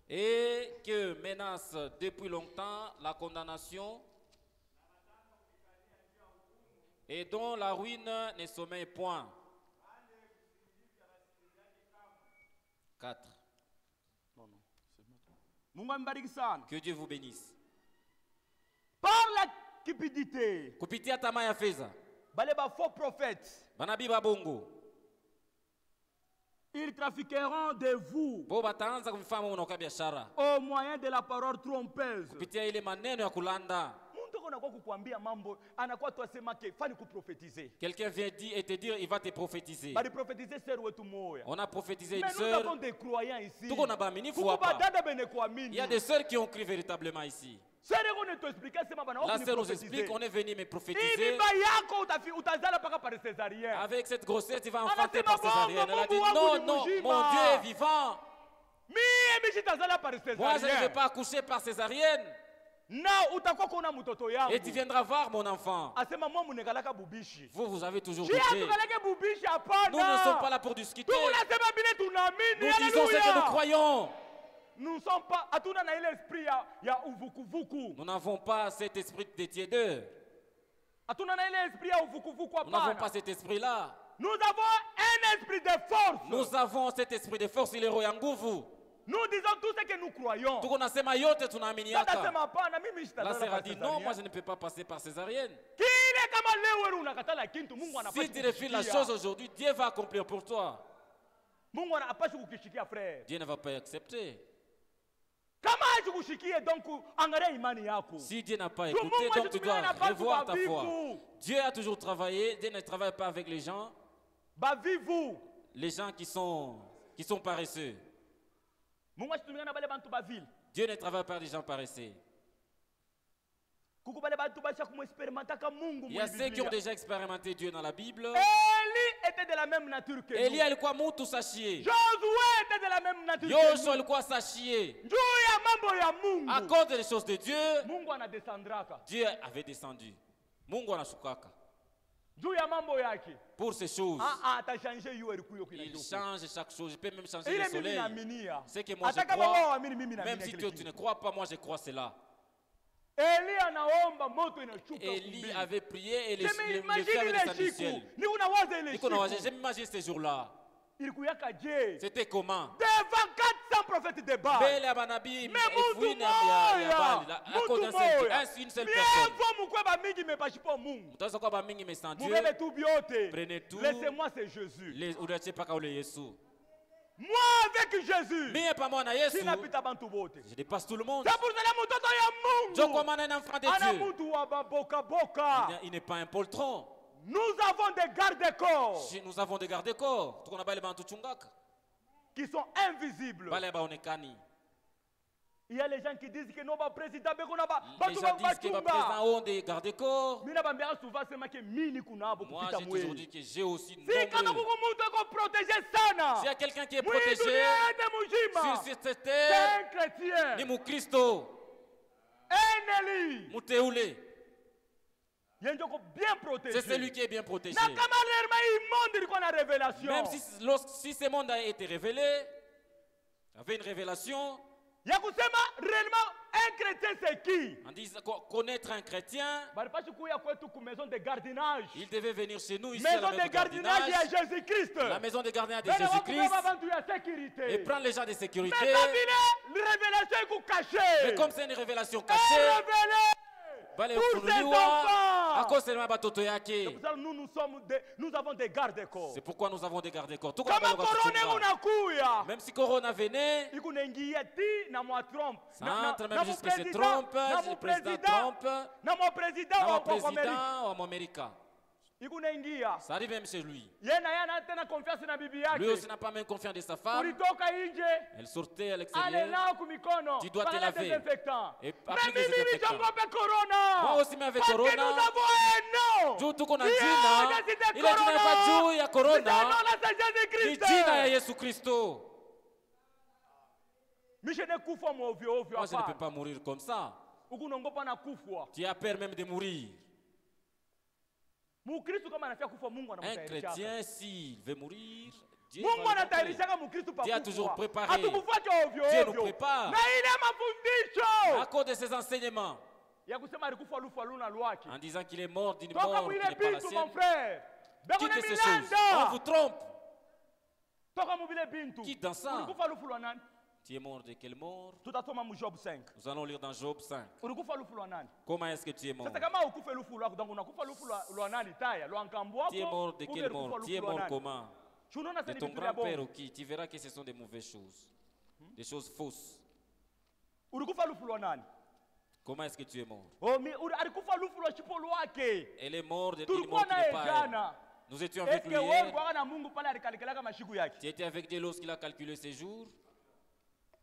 Et que menace depuis longtemps la condamnation et dont la ruine ne sommeille point. 4.
Non, non, c'est notre. Mungu ambariki sana.
Que Dieu vous bénisse.
Par la cupidité,
Kupitia tamaa ya fedha,
bale ba faux prophètes,
banabii ba bongo
ils trafiqueront de vous
bo bataanza kumfahamu unaoka biashara
au moyen de la parole trompeuse.
kupitia ile maneno ya kulanda.
Mtu anakuwa kukuambia mambo, anakuwa tu asema ke fani kuprofetiser.
Quelqu'un vient dire et te dire il va te prophétiser.
Bali prophétiser sœur wetu moya.
On a prophétisé une
Mais nous avons
sœur.
des croyants ici.
Tuko na baaminifu
Kuku
hapa.
badada bene kuamini.
Il y a des sœurs qui ont cru véritablement ici.
Sœur on ne t'explique sema bana
La
wako
sœur nous
prophétiser.
explique qu'on est venu me
Hii
prophétiser.
mimba yako utazala paka par césarien.
Avec cette grossesse, tu vas
Anasema
enfanter par césarienne. Elle a dit
Mungu wangu
non,
ni
non,
mzima.
mon Dieu est vivant.
Mimi sitazala par
Moi, je ne vais
césarien.
pas accoucher par césarienne.
Na utakuwa kuna mtoto yangu.
Et tu viendras voir mon enfant.
Asema mwa munekalaka bubishi.
Vous avez toujours
Jia
douté.
tukaleke bubishi hapana.
Nous ne sommes pas là pour discuter.
Tunasema bile tunaamini.
Nous disons ce que nous
Alléluia.
croyons.
Nous ne sommes pas hatuna na ile esprit ya uvukuvuku.
Nous n'avons pas cet esprit de tiédeur.
Hatuna na ile esprit ya uvukuvuku
Nous n'avons
hapana.
pas cet esprit-là.
Nous avons un esprit de force.
Nous avons cet esprit de force, il est roho ya nguvu.
Nous disons tout ce que nous croyons.
Tuko nasema yote tunaaminiaka.
Sasa sema hapana mimi
La
sitazala
sœur a
par
dit non,
césarien.
moi je ne peux pas passer par césarienne.
Kile kama leo wewe unakatala kintu Mungu anapaswa.
Si tu refuses la chose aujourd'hui, Dieu va accomplir pour toi.
Mungu hapashi kukishikia frère.
Dieu ne va pas accepter.
Kama haji kushikia donc angalia imani yako.
Si Dieu n'a pas
Tout le
écouté,
monde
donc tu dois
n'a pas
revoir ta
tout
foi.
vivre.
Dieu a toujours travaillé. Dieu ne travaille pas avec les gens.
Ba vivu.
Les gens qui sont paresseux.
Mungu asitumika na bale bantu ba ville.
Dieu ne travaille pas avec des gens paresseux.
Kuku bale bantu basha kumexperimentaka Mungu.
Il y a ceux qui ont déjà expérimenté Dieu dans la Bible.
Élie était de la même nature que
Eli
nous.
alikuwa mtu sashie.
Josué était de la même nature que
Yoshua
nous.
alikuwa sashie.
Juu ya mambo ya
À
Mungu.
cause des choses de Dieu,
Mungu anadesandraka.
Dieu avait descendu. Mungu anashukaka.
Juu ya mambo yake.
Pour ces choses,
Atachanje yu erikuyo kila
il
kitu.
change chaque chose. Il peut même changer
Ile
le
mimi
soleil.
naaminia.
C'est que moi je
Hata kama wao
crois.
waamini mimi
Même
naaminia
si
kile
toi tu
kitu.
ne crois pas, moi je crois cela.
Eli anaomba moto inashuka
Élie
kumbili.
avait prié et le
Je
feu
m'imagine
avait
ile
descendu du
siku.
ciel.
Ni unawaza ile
Niko nawaza,
siku.
j'imagine ces jours-là.
Ilikuyaka je.
C'était comment?
Devant 400 prophètes de Baal.
Mbele ya manabii
Mais mutu
elfu nne ya Bali,
moya.
à cause
Mutu
d'un seul,
moya.
une seule personne.
Mievo mukwe ba mingi mepashipo Mungu.
Mtaweza kuwa bamingi mais sans Dieu.
Mubebe tu biote.
Prenez tout.
Laissez-moi c'est Jésus.
Les unache paka ule Yesu.
Moi avec Jésus.
Mie pamoja na Yesu,
Sinapita bantu bote.
je dépasse tout le monde.
C'est pour cela mutoto ya
Jo
Mungu.
kwa maana un enfant de
Ana
Dieu.
mutu wa baboka boka.
Il n'est pas un poltron.
Nous avons des gardes-corps
Nous avons des gardes-corps. Tuko na bale bantu chungaka.
qui sont invisibles.
Bale baonekani.
Il y a les gens qui disent que non, ba président beko na ba
Les gens disent que les présidents ont des gardes-corps.
Mina bambia souvent sema que mini kuna abo
Moi,
kupita
j'ai toujours
mweli.
dit que j'ai aussi
Si kama
nombreux.
kuku mtu eko protégé sana.
S'il y a quelqu'un qui est
Mwili
protégé
dunia ete mujima.
sur cette
C'est
terre,
un chrétien.
ni Mukristo,
Un Eli.
Muteule.
Yenjo ko bien protégé.
C'est celui qui est bien protégé.
Na kama lerma hii monde ilikuwa na révélation.
Même si ce monde a été révélé, avait une révélation,
Ya kusema réellement un chrétien c'est qui?
en disant connaître un chrétien,
Balipashi kuya kwetu ku maison de gardiennage.
il devait venir chez nous ici à
Maison
la maison
de
de
gardiennage ya
gardiennage,
Jésus-Christ.
la maison de gardiennage de
Bele
Jésus-Christ,
wakubeba bantu ya sécurité.
et prendre les gens de sécurité.
Mais ça vile révélation iko cachée.
Mais comme c'est une révélation
Elle
cachée,
révélée
bale
pour ses
kufunuliwa
enfants.
à cause seulement batoto
C'est
yake.
pour ça que nous avons des gardes-corps.
C'est pourquoi nous avons des gardes-corps. Tuko
Kama
na bale
corona
wakachunga.
unakuya.
Même si Corona venait,
Ikunaingia ti na mwa Trump.
ça entre même jusqu'à ce Trump, le président Trump,
Na mwa président
na
wa
mon
Amerika.
président ou Américain.
Ikunaingia.
Ça arrive même chez lui.
Yana tena confiance na bibi
Lui
yake.
aussi n'a pas même confiance de sa femme.
Ulitoka nje.
Elle sortait à
Ale
l'extérieur.
nao kumikono.
Tu dois te
Pana
laver.
désinfectant.
Et
Mais
applique des
mimi
désinfectants.
nijongope corona.
Moi aussi, mais avec
Parce que
corona,
nous avons un nom.
juu tuko na
Dieu
jina,
a décidé
ile jina
corona.
kwa juu ya
C'est
corona
un nom là, c'est
ni
Jésus-Christ.
jina ya Yesu Kristo.
Mishe ne kufa mu ovyo ovyo
Moi, je ne peux
hapana.
pas mourir comme ça.
Ukunongopa na kufwa.
Tu as peur même de mourir.
Mukristo kama anafia kufa Mungu
Un
anamtayarisha.
chrétien, s'il veut mourir, Dieu
Mungu
va le préparer.
anatayarisha Mukristo pa
Dieu a
kufa.
toujours préparé.
Hatukufuate ovyo
Dieu nous
ovyo.
prépare.
Na ile
À
mafundisho
cause de ses enseignements,
ya kusema alikufa lufa luna lwake.
en disant qu'il est mort d'une
Toka
mort qui
mwile
n'est pas la
bintu
sienne.
mon frère. Beko
Quitte
ne
ces choses. On
milanda.
vous trompe.
Toka mwile bintu.
Quitte dans ça.
Ulikufa lufu lwa nani?
Tu es mort de quelle mort?
Tutasoma mu Job 5.
Nous allons lire dans Job 5.
Ulikufa lufu lwa nani?
Comment est-ce que tu es mort?
Sasa kama ukufe lufu lwako donc unakufa lufu lwa nani taya lwa nkambo wako.
Tu es mort de
ube
quelle
ulikufa
mort?
lufu
Tu es
lwa
mort
nani?
comment?
Tunaona
De
sasa ni
ton
vitu vya
grand-père
bongo.
ou qui? Tu verras que ce sont des mauvaises choses. Des choses fausses.
Ulikufa lufu lwa nani?
Comment est-ce que tu es mort?
Alikufa lufu lwa chipo lwake.
Elle est morte d'une
Tulikuwa
mort qui n'est
naye
pas elle.
jana.
Nous étions avec
Est-ce
lui
que
hier.
wewe kwa na Mungu pale alikalikalaka mashiku yake?
Tu étais avec Dieu lorsqu'il a calculé ses jours.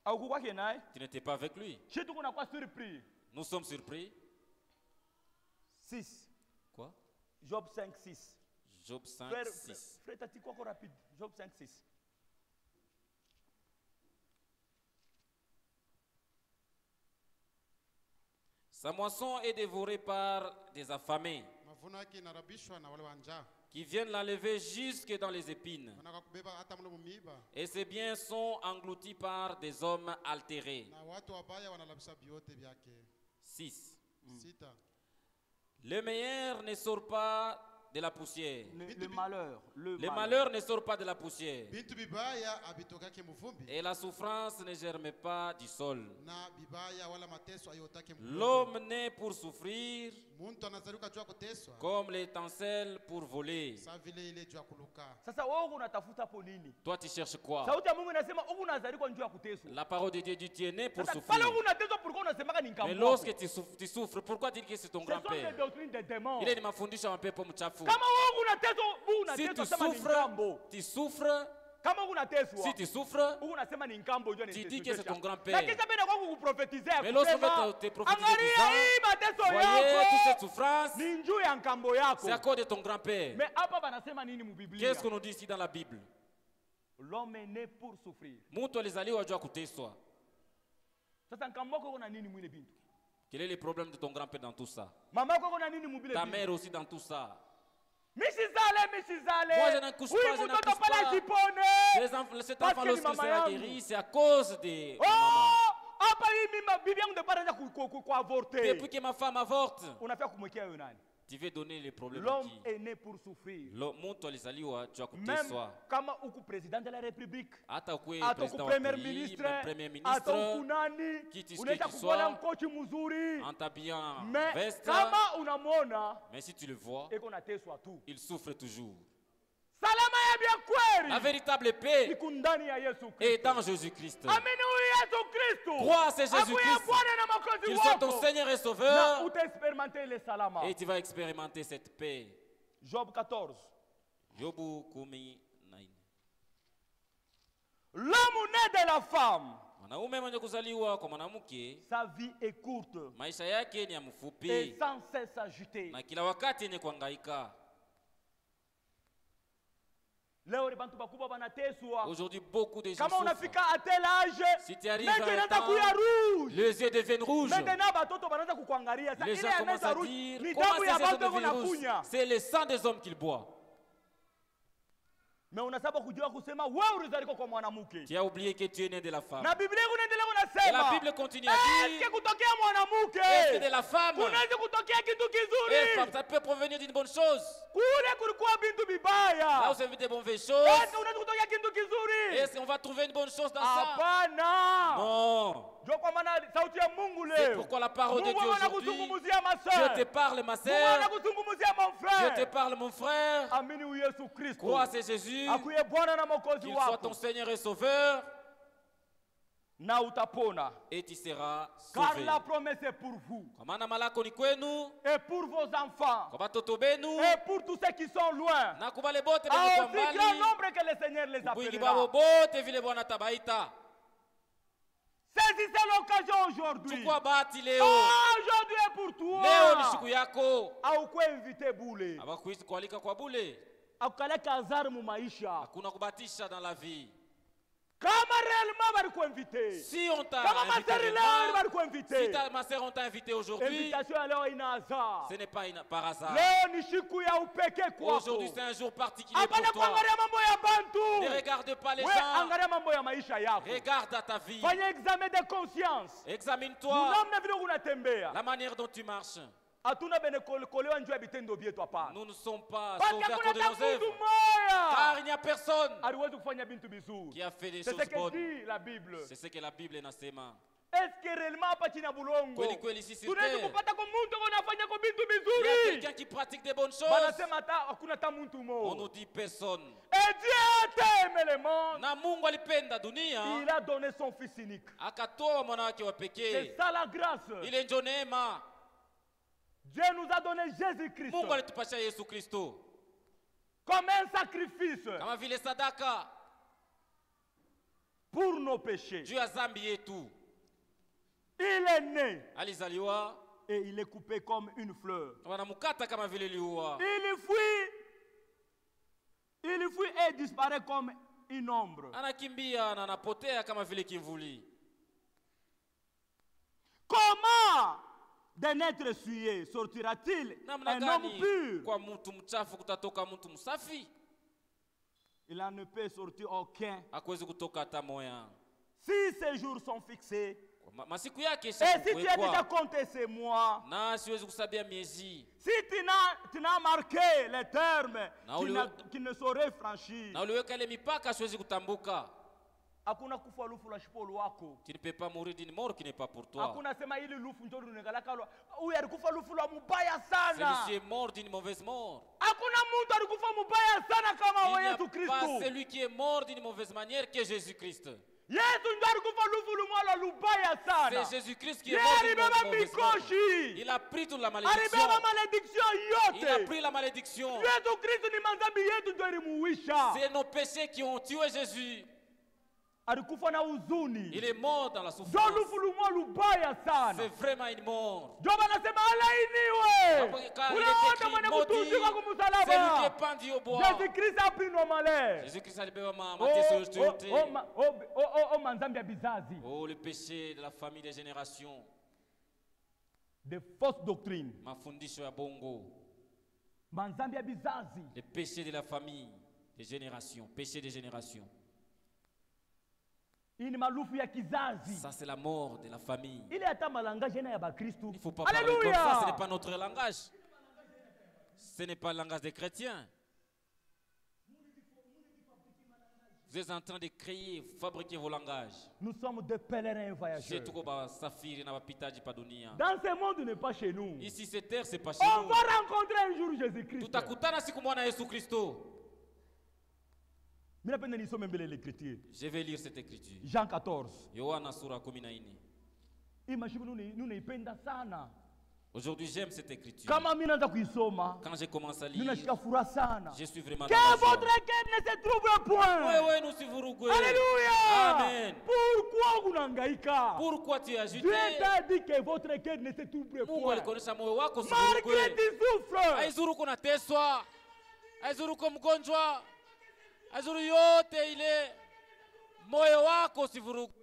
Au kukwake naye?
Tu n'étais pas avec lui.
Shi tuko kwa surpris.
Nous sommes surpris.
6.
Quoi?
Job 5 6.
Job 5,
Frère,
6.
frère, tati quoi rapide. Job 5 6.
Sa moisson est dévorée par des affamés
mavuno yake inarabishwa na wale wa njaa,
qui viennent l'enlever jusque dans les épines.
wanataka kubeba hata mle mumiiba,
Et ses biens sont engloutis par des hommes altérés.
na watu wabaya wanalabisha vyote vyake.
6.
6.
Le meilleur ne sort pas de la poussière.
Le malheur.
Le malheur ne sort pas de la poussière.
bintu bibaya abitokake muvumbi
Et la souffrance ne germe pas du sol.
na bibaya wala mateso ayotake mudongo.
L'homme naît pour souffrir
Muntu anazaliwa jua kuteswa
comme l'étincelle pour voler.
sa vile ile jua kuluka.
Sasa wewe unatafuta hapo nini?
Toi, tu cherches quoi?
Sauti ya Mungu inasema huko unazaliwa njoo ya kuteswa.
La parole de Dieu dit tu es né pour
Sasa
souffrir.
pale huko unateswa pourquoi unasemaka ni
Mais
nkambo?
lorsque tu souffres, pourquoi dire que c'est ton
Ce sont des
grand-père?
doctrines des démons.
Il est de mafundisho ya mapepo mchafu.
Kama wewe unateswa, wewe
Si tu
unateswa sema ni
souffres,
nkambo.
tu souffres.
Kama wewe unateswa,
Si tu souffres,
huko unasema ni nkambo njoo ni
tu
teswa.
dis que c'est ton grand-père.
Na kisha bena kwa kukuprofetizia
Mais lorsqu'on
kusema,
va te prophétiser
angalia
disant,
hii mateso
voyez toute cette
yako
souffrance,
ni njoo ya nkambo yako.
c'est à cause de ton grand-père.
Mais hapa banasema nini mu Biblia?
Qu'est-ce qu'on nous dit ici dans la Bible?
L'homme est né pour souffrir.
Mtu alizaliwa juu ya kuteswa.
Sasa nkambo yako kuna nini mwile bintu?
Quel est le problème de ton grand-père dans tout ça?
Mama yako kuna nini mubile
Ta
bintu?
mère aussi dans tout ça.
Mishizale.
Moi, je n'accouche pas, je
mtoto
n'accouche
pale
pas.
jipone.
Cet
Parce
enfant,
que
lorsqu'il
maman
sera
yangu.
guéri, c'est à cause de
Oh,
ma maman.
hapa hii mimi bibi yangu ndepata nja kuavorter.
Depuis que ma femme avorte,
Unafia kumwekea yeye nani?
tu veux donner les problèmes à
L'homme
qui?
est né pour souffrir.
Mtu alizaliwa juu ya
Même
kuteswa.
kama uku président de la République,
Hata ukuwe
hata
président
uku
wa
premier
pays,
ministre,
même premier
hata
ministre,
uku nani,
Qui tu-
unaweza
qui tu
kukuona
sois,
mkochi mzuri.
en t'habillant en
Mais
veste,
kama unamwona
mais si tu le vois,
eko nateswa tu.
il souffre toujours.
Salama ya bya
La
kweli
véritable paix
iko ndani ya Yesu
est
Kristo.
dans Jésus-Christ.
Amini huyu Yesu Kristo.
Crois en ce
Akuye
Jésus-Christ,
Bwana na Mwokozi
qu'il soit ton
wako.
Seigneur et
Na
Sauveur,
utaexperimenter le salama.
et tu vas expérimenter cette paix.
Job 14.
Yobu 14.
L'homme né de la femme,
Mwanaume mwenye kuzaliwa kwa mwanamke,
sa vie est courte
maisha yake ni ya
et
mfupi
sans cesse agitée.
na kila wakati yenye kuhangaika.
Leo ni bantu bakubwa banateswa.
Aujourd'hui, beaucoup de gens
Kama
souffrent.
unafika à tel âge,
Si tu arrives
macho
à un
inaanza
temps,
kuya rouge.
les yeux deviennent rouges.
Maintenant batoto banaanza kukuangalia. Sasa
Les
ile
gens
ya
commencent
meza
à
rouge
dire,
ni
comment
damu ya
ces yeux
bantu
deviennent
wanakunya.
rouges? C'est le sang des hommes qu'il boit.
Mais unasaba kujua kusema wewe ulizalika kwa mwanamke.
Tu as oublié que tu es né de la femme.
Na Biblia inaendelea
Et la
unasema.
Bible continue à
Est-ce
dire,
que kutokea mwanamke?
est-ce que de la femme,
Kunaweza kutokea kitu
et
kizuri.
ça peut provenir d'une bonne chose.
Kule kulikuwa bintu
Là où
bibaya.
c'est des mauvaises
Est-ce
choses,
que unaweza kutokea kitu kizuri?
est-ce qu'on va trouver une bonne chose dans ça?
Hapana.
Non.
Ndio kwa maana sauti ya Mungu
C'est
leo.
pourquoi la parole de
Mungu
Dieu aujourd'hui,
anakuzungumzia ma
je
sœur.
te parle ma
Mungu
sœur,
anakuzungumzia mon
je
frère.
te parle mon frère,
Amini huyu Yesu Kristo.
crois c'est Jésus,
Akuye Bwana na Mwokozi
qu'il soit
wako
ton Seigneur et Sauveur,
na utapona.
et tu seras
Car
sauvé.
la promesse est pour vous
Kwa maana malako ni kwenu,
et pour vos enfants
kwa batoto benu,
et pour tous ceux qui sont loin.
na kubale bote
À
benye kwa
aussi grand
mbali,
nombre que le Seigneur les
kuingi babo
appellera.
bote vile Bwana tabaita.
Saisissez l'occasion aujourd'hui.
Chukua bahati leo.
Aujourd'hui est pour
Leo ni siku
toi.
yako.
Aukuwe invité bule.
Hawakuishi kualika kwa bule.
Akukaleka hazari mu maisha.
Hakuna kubatisha dans la vie.
Kama réellement bali kuinvité.
Si on t'a
Kama
invité
maseri leo
réellement,
bali kuinvité.
si ma sœur on t'a invité aujourd'hui,
Invitation ya leo ina hasard.
ce n'est pas par hasard.
Leo ni siku ya upekee kwako.
Aujourd'hui c'est un jour particulier
Hapana
pour toi.
kuangalia mambo ya bantu.
Ne regarde pas les
We
gens,
angalia mambo ya maisha yako.
regarde à ta vie.
Fanya examen de conscience.
Examine-toi
Namna vile unatembea.
la manière dont tu marches.
Hatuna bene kolewa njoo ya vitendo vyetu hapana.
Nous ne sommes pas
Parce
sauvés
que
à
kuna
cause de nos
mtu
œuvres.
moya
Car il n'y a personne
aliwezi kufanya bintu bizuri.
qui a fait des
C'est
choses
ce que
bonnes.
dit la Bible.
C'est ce que la Bible inasema.
Est-ce que réellement hapa chini ya bulongo
Kweli kweli ici sur
tunaweza
terre,
kupata kwa mtu anafanya kwa bintu
il y a
bizuri?
quelqu'un qui pratique des bonnes choses.
Banasema hata hakuna hata mtu
On
mmoja.
nous dit personne.
Et Dieu a aimé le monde.
Na Mungu alipenda dunia,
Il a donné son fils unique.
akatoa mwana wake wa
C'est
pekee.
ça la grâce.
Ile ndio neema.
Dieu nous a donné Jésus-Christ
Mungu alitupasha Yesu Kristo
comme un sacrifice
kama vile sadaka
pour nos péchés.
juu ya dhambi yetu.
Il est né
Alizaliwa,
et il est coupé comme une fleur.
wanamkata kama vile liua.
Il fuit et disparaît comme une ombre.
Anakimbia na anapotea kama vile kivuli.
Comment d'un être souillé sortira-t-il
Namna
un homme
gani
pur?
kwa mtu mchafu kutatoka mtu msafi?
Il en ne peut sortir aucun.
Hakuwezi kutoka hata moya.
Si ces jours sont fixés,
Masiku yake
Et si tu as déjà
ishakuwekwa,
compté ces mois,
na siwezi kusabia miezi,
si tu n'as marqué les termes
Na
qui ne sauraient franchir,
na uliweka ile mipaka siwezi kutambuka.
hakuna kufa lufu la shipolo wako.
Tu ne peux pas mourir d'une mort qui n'est pas pour toi.
Hakuna sema hili lufu njoo lunegalaka lwa. Huyu alikufa lufu la mubaya sana.
Celui-ci est mort d'une mauvaise mort.
Hakuna mtu alikufa mubaya sana kama
Il
wa
n'y a
Yesu
pas
Kristo.
celui qui est mort d'une mauvaise manière que Jésus-Christ.
Yesu njoo alikufa lufu lumwala lubaya sana.
C'est Jésus-Christ qui est
Yeye
mort d'une
alibeba
mauvaise mort.
mikoshi.
Il a pris toute la malédiction.
Alibeba malédiction
Il a
yote.
pris la malédiction.
Yesu Kristo ni madhambi yetu ndio ilimuisha.
C'est nos péchés qui ont tué Jésus.
Alikufa na huzuni.
Il est mort dans la
Njoo
souffrance.
lufu lumwa lubaya sana.
C'est vraiment une mort.
Njoo banasema alainiwe.
Car il
Ule
est
wote
écrit,
mwenye
maudit,
kutundikwa
celui qui
kumsalaba.
est pendu au bois.
Jésus-Christ a pris nos malheurs.
Jésus-Christ alibeba mateso yote.
Manzambi ya bizazi.
Oh, le péché de la famille des générations.
De fausses doctrines.
Mafundisho ya bongo.
Manzambi ya bizazi.
Les péchés de la famille des générations. Péché des générations.
Hii ni malufu ya kizazi.
Ça, c'est la mort de la famille.
Ile hata malangage na ya bakristu.
Il ne faut pas parler comme
Alléluia.
ça. Ce n'est pas notre langage. Ce n'est pas le langage des chrétiens. Vous êtes en train de créer, fabriquer vos langages.
Nous sommes des pèlerins voyageurs.
C'est tout comme safiri na wapitaji pa dunia.
Dans ce monde n'est pas chez nous.
Ici, cette terre, c'est pas chez
On
nous.
va rencontrer un jour Jésus-Christ.
Tutakutana siku moja na Yesu Kristo.
Mimi napenda nisome mbele l'écriture.
Je vais lire cette écriture.
Jean 14.
Yohana sura 14.
Hii mashibu nunaipenda sana.
Aujourd'hui, j'aime cette écriture.
Kama mimi naanza kuisoma,
Quand je commence à lire,
ninashika furaha sana.
je suis vraiment dans
Que
la joie.
votre cœur ne se trouve point.
Oui, nous suivons.
Alléluia.
Amen.
Pourquoi unahangaika?
Pourquoi tu es agité?
Dieu t'a dit que votre cœur ne se trouve
Mungu
point.
alikuonyesha moyo wako
Malgré
usivurugwe.
tes souffres.
Haizuru uko nateswa, haizuru uko mgonjwa, haizuru yote ile, moyo wako usivurugwe.